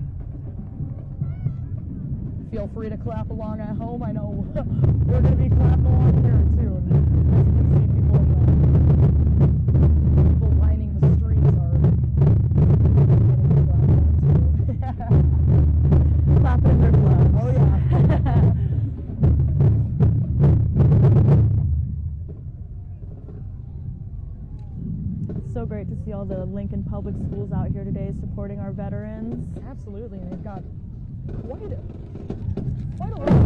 Feel free to clap along at home. I know we're going to be clapping along here soon. As you can see, people lining the streets are getting clapped on too. Clapping in their gloves. Oh yeah. It's so great to see all the Lincoln Public Schools out here today supporting our veterans. Absolutely, and they've got quite a lot of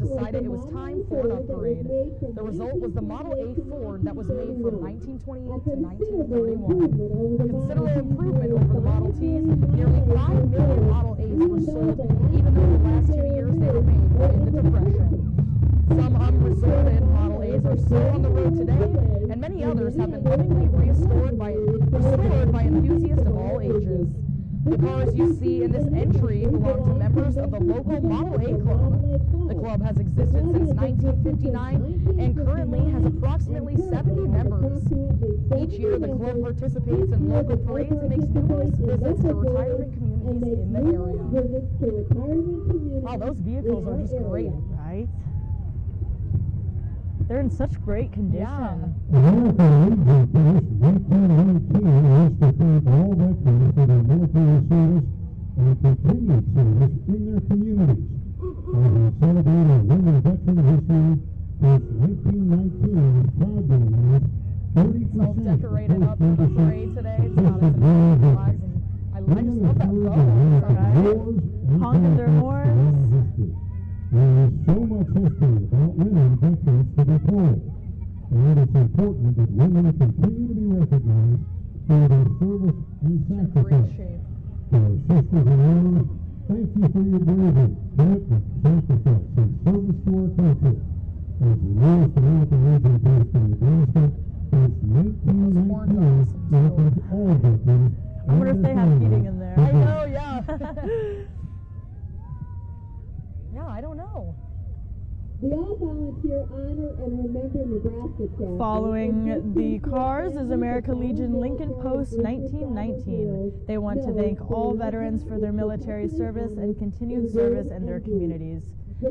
decided it was time for an upgrade. The result was the Model A Ford that was made from 1928 to 1931. Considerable improvement over the Model Ts. Nearly 5 million Model A's were sold, even though the last 2 years they were made in the Depression. Some unresorted Model A's are still on the road today, and many others have been lovingly restored by enthusiasts of all ages. The cars you see in this entry belong to members of the local Model A Club. The club has existed since 1959 and currently has approximately 70 members. Each year, the club participates in local parades and makes numerous visits to retirement communities in the area. Wow, those vehicles are just great. Right? They're in such great condition. The American Legion finished 1919 wants to thank all veterans for their military service and continued service in their communities. As we celebrate our women veteran history, since 1919 is proud to announce 30% It's all decorated up for the parade today. It's got its American flags, and I just love that bow. Honking their horns. There is so much history about women veterans to be told, and it is important that women continue to be recognized for their service and sacrifice. To our sisters in arms, thank you for your bravery, commitment, sacrifice, and service to our country. As the newest American Legion based in Nebraska, since 1919, welcomes all veterans. I wonder if they have heating in there. I know, yeah. Yeah, I don't know. The all-volunteer honor and remember Nebraska chapter. Following the cars is American Legion Lincoln Post 1919. They want to thank all veterans for their military service and continued service in their communities.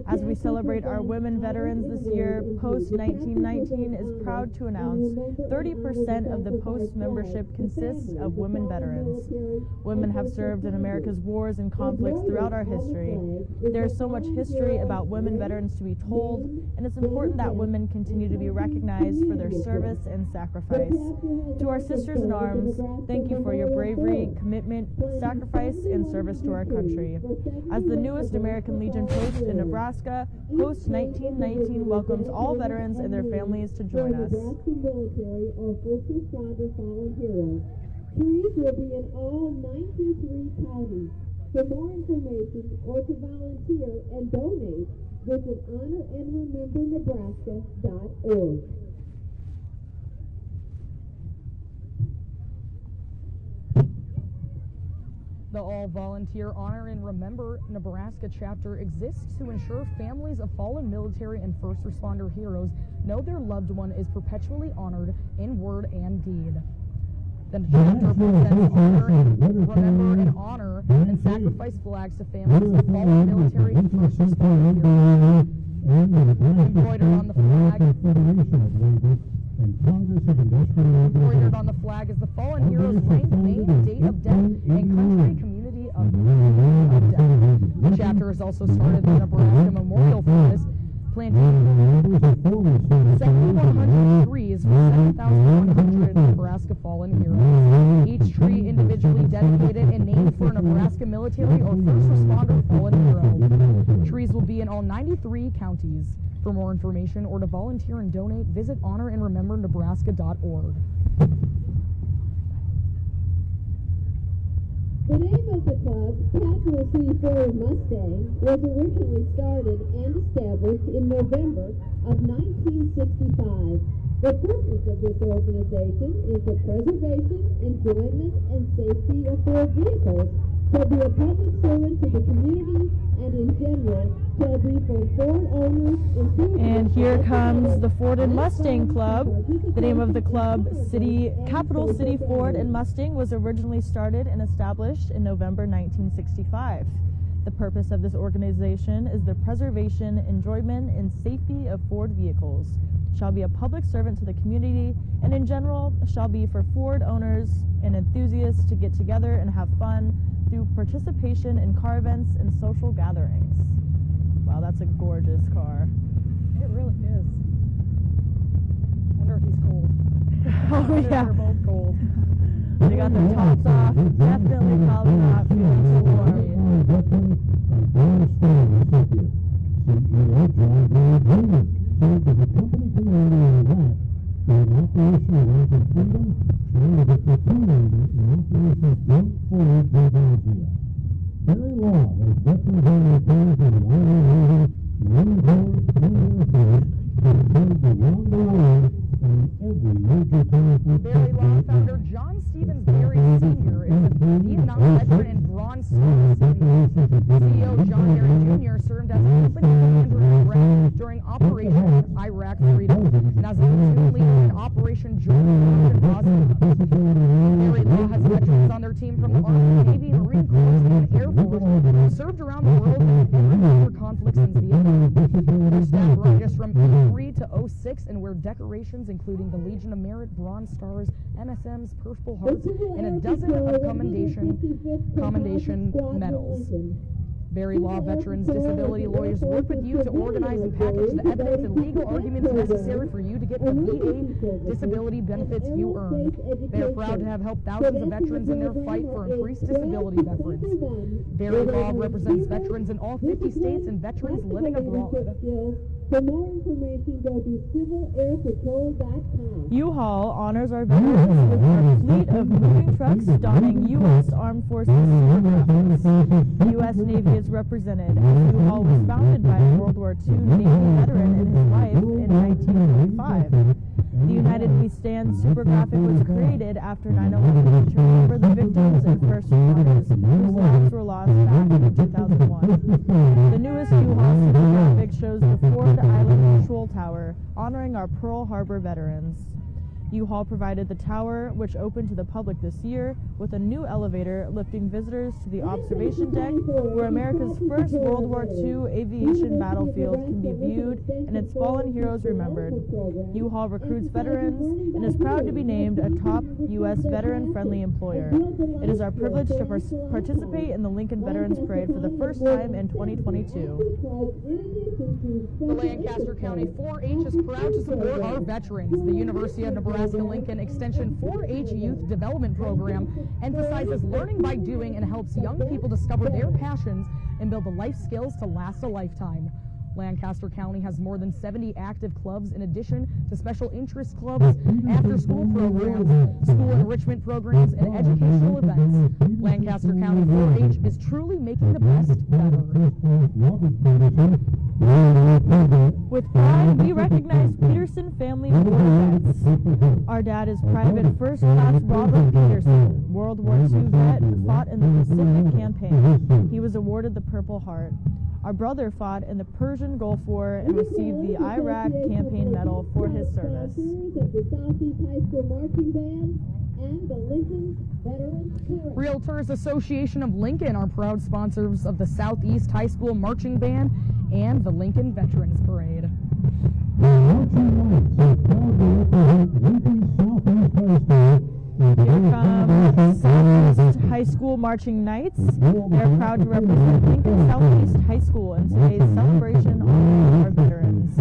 As we celebrate our women veterans this year, Post 1919 is proud to announce 30% of the Post membership consists of women veterans. Women have served in America's wars and conflicts throughout our history. There is so much history about women veterans to be told, and it's important that women continue to be recognized for their service and sacrifice. To our sisters in arms, thank you for your bravery, commitment, sacrifice, and service to our country. As the newest American Legion Post in Nebraska, Post 1919 welcomes all veterans and their families to join us. Nebraska military or first responder fallen heroes. Trees will be in all 93 counties. For more information or to volunteer and donate, visit honorandremembernebraska.org. The All-Volunteer Honor and Remember Nebraska chapter exists to ensure families of fallen military and first responder heroes know their loved one is perpetually honored in word and deed. The chapter presents honor, remember, and honor and sacrifice flags to families of fallen military and first responder heroes. Embroidered on the flag. Embroidered on the flag is the fallen hero's rank, name, date of death, and country, community of death. The chapter has also started the Nebraska Memorial Forest, planting 7,100 trees for 7,100 Nebraska fallen heroes. Each tree individually dedicated and named for a Nebraska military or first responder fallen hero. Trees will be in all 93 counties. For more information or to volunteer and donate, visit honorandremembernebraska.org. The name of the club, Capital City Ford Mustang, was originally started and established in November of 1965. The purpose of this organization is the preservation, enjoyment, and safety of Ford vehicles, shall be a public servant to the community, and in general, shall be for Ford owners, and here comes the Ford and Mustang Club. The name of the club, Capital City Ford and Mustang, was originally started and established in November 1965. The purpose of this organization is the preservation, enjoyment, and safety of Ford vehicles. Shall be a public servant to the community, and in general, shall be for Ford owners and enthusiasts to get together and have fun through participation in car events and social gatherings. Wow, that's a gorgeous car. It really is. I wonder if he's cold. Oh, yeah. They're both cold. They got their tops off. Definitely probably not feeling so warm. Served as a company commander in Iraq during Operation American Freedom, and as a platoon leader in Operation Jump Forward Georgia. Barry Law has veterans-only affairs in the Army, Navy, Marine Corps, and Air Force, and served around the world on every major conflict. Barry Law founder John Stevens Barry Sr. is a Vietnam veteran and Bronze Star recipient. CEO John Barry Jr. served as a company commander in Iraq during Operation Iraq Freedom, and as a platoon leader in Operation Joint Forward in Bosnia. Barry Law has veterans on their team from the Army, Navy, Marine Corps, and Air Force who served around the world in different war conflicts in Vietnam. Their staff ranged from E3 to 06 and wear decorations including the Legion of Merit, Bronze Stars, MSMs, Purple Hearts, and a dozen of commendation medals. Barry Law veterans, disability lawyers work with you to organize and package the evidence and legal arguments necessary for you to get the VA disability benefits you earn. They are proud to have helped thousands of veterans in their fight for increased disability veterans. Barry Law represents veterans in all 50 states and veterans living abroad. For more information, go to civalairpatrol.com. U-Haul honors our veterans with our fleet of moving trucks donning U.S. Armed Forces super graphics. The U.S. Navy is represented as U-Haul was founded by a World War II Navy veteran and his wife in 1945. The United We Stand super graphic was created after 9/11 to remember the victims and first responders whose lives were lost back in 2001. The newest U-Haul super graphic shows the Ford Island Patrol Tower, honoring our Pearl Harbor veterans. U-Haul provided the tower, which opened to the public this year, with a new elevator lifting visitors to the observation deck, where America's first World War II aviation battlefield can be viewed and its fallen heroes remembered. U-Haul recruits veterans and is proud to be named a top U.S. veteran-friendly employer. It is our privilege to participate in the Lincoln Veterans Parade for the first time in 2022. The Lancaster County 4-H is proud to support our veterans. The University of Nebraska-Lincoln Extension 4-H Youth Development Program emphasizes learning by doing and helps young people discover their passions and build the life skills to last a lifetime. Lancaster County has more than 70 active clubs in addition to special interest clubs, after-school programs, school enrichment programs, and educational events. Lancaster County 4-H is truly making the best better. With pride, we recognize Peterson Family War Vets. Our dad is Private First Class Robert Peterson, World War II vet who fought in the Pacific Campaign. He was awarded the Purple Heart. Our brother fought in the Persian Gulf War and received the Iraq Campaign Medal for his service. Realtors Association of Lincoln are proud sponsors of the Southeast High School Marching Band and the Lincoln Veterans Parade. Here come Southeast High School Marching Knights. They're proud to represent Lincoln Southeast High School in today's celebration honoring our veterans.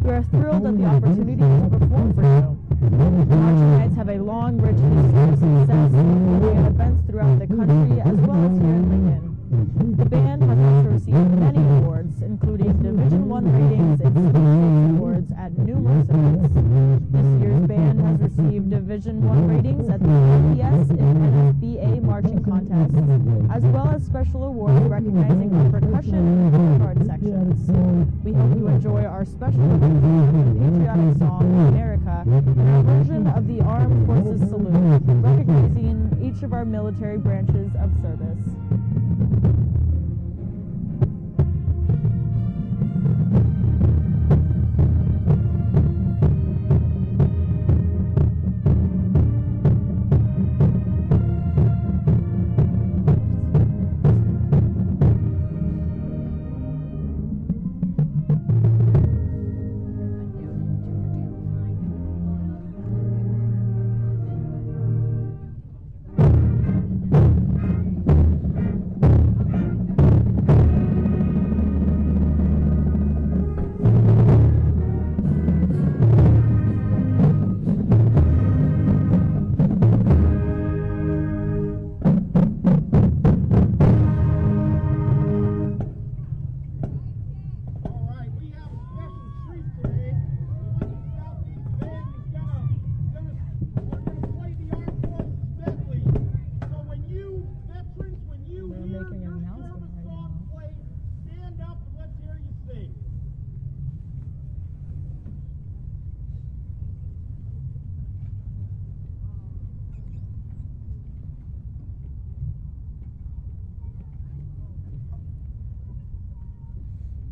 We are thrilled at the opportunity to perform for you. Marching Knights have a long, rich history of success, including at events throughout the country as well as here in Lincoln. The band has also received many awards, including Division I ratings and City awards at numerous events. This year's band has received Division I ratings at the IPS and NFBA marching contests, as well as special awards recognizing our percussion and guard sections. We hope you enjoy our special patriotic song, America, and our version of the Armed Forces Salute, recognizing each of our military branches of service.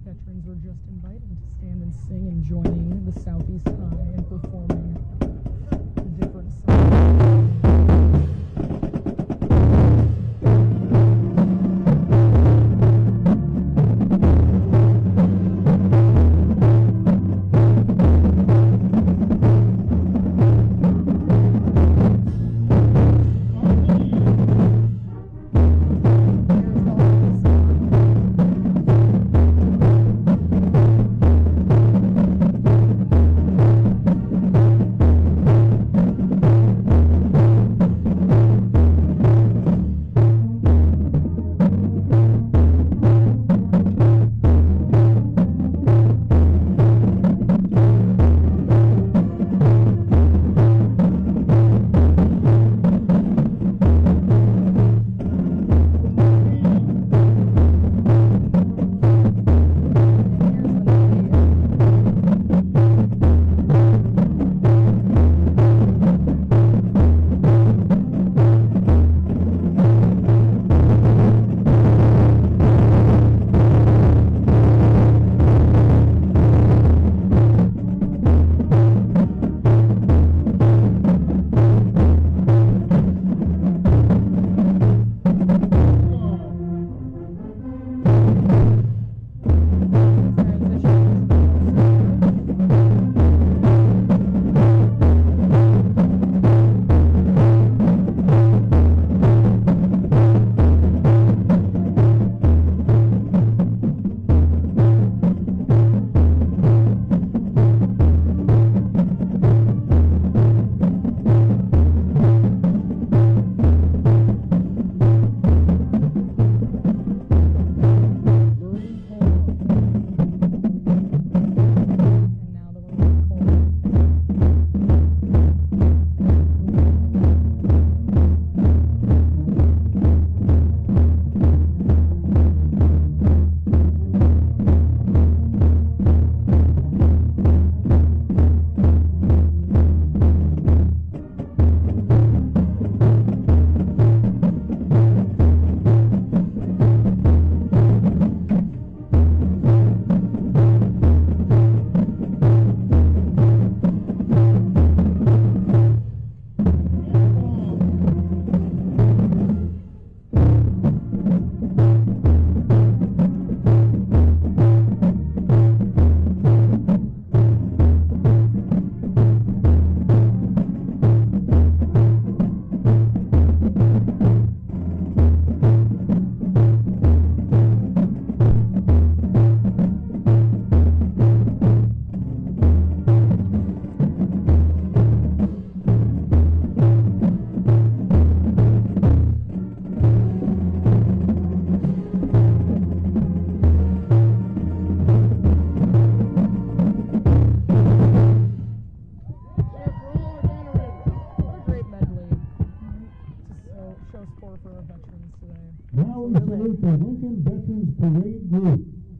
Veterans were just invited to stand and sing and joining the Southeast High and performing the different songs.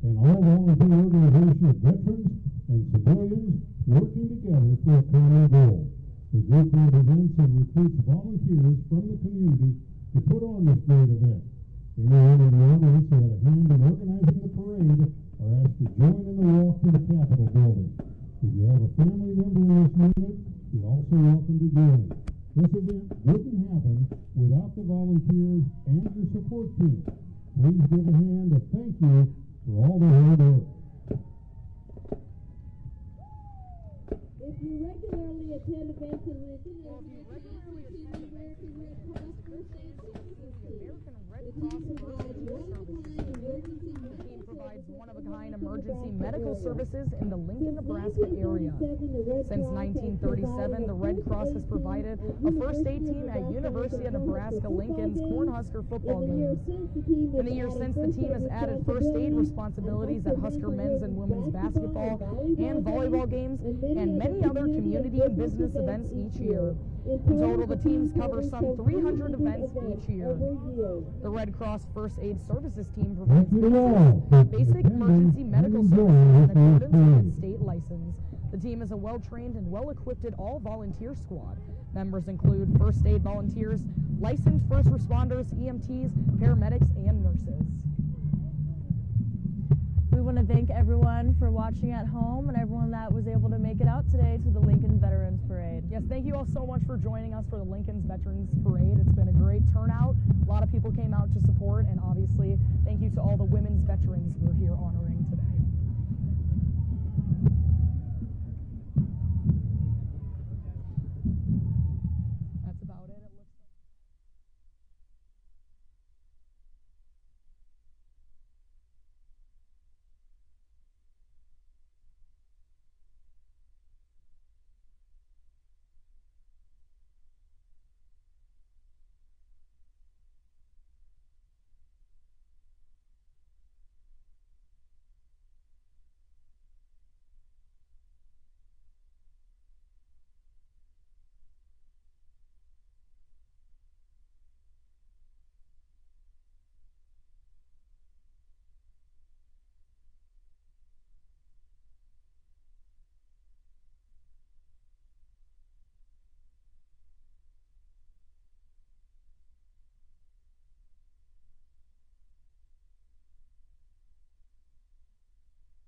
and all volunteer organizations, veterans and civilians working together for a common goal. The group represents and recruits volunteers from the community to put on this great event. Anyone in the audience who had a hand in organizing the parade are asked to join in the walk to the Capitol building. If you have a family member in this unit, you're also welcome to join. This event wouldn't happen without the volunteers and your support team. Please give a hand of thank you for all the hard work. If you regularly attend events in Lincoln, and you regularly attend the American Red Cross First Aid Services team, team provides one-of-a-kind emergency medical services in the Lincoln, Nebraska area. Since 1937, the Red Cross has provided a first aid team at University of Nebraska-Lincoln's Cornhusker football games. In the year since, the team has added first aid responsibilities at Husker men's and women's basketball and volleyball games and many other community and business events each year. In total, the teams cover some 300 events each year. The Red Cross First Aid Services team provides basic emergency medical services in accordance with its state license. The team is a well-trained and well-equipped all-volunteer squad. Members include first aid volunteers, licensed first responders, EMTs, paramedics, and nurses. We want to thank everyone for watching at home and everyone that was able to make it out today to the Lincoln Veterans Parade. Yes, thank you all so much for joining us for the Lincoln's Veterans Parade. It's been a great turnout. A lot of people came out to support, and obviously, thank you to all the women's veterans we're here honoring.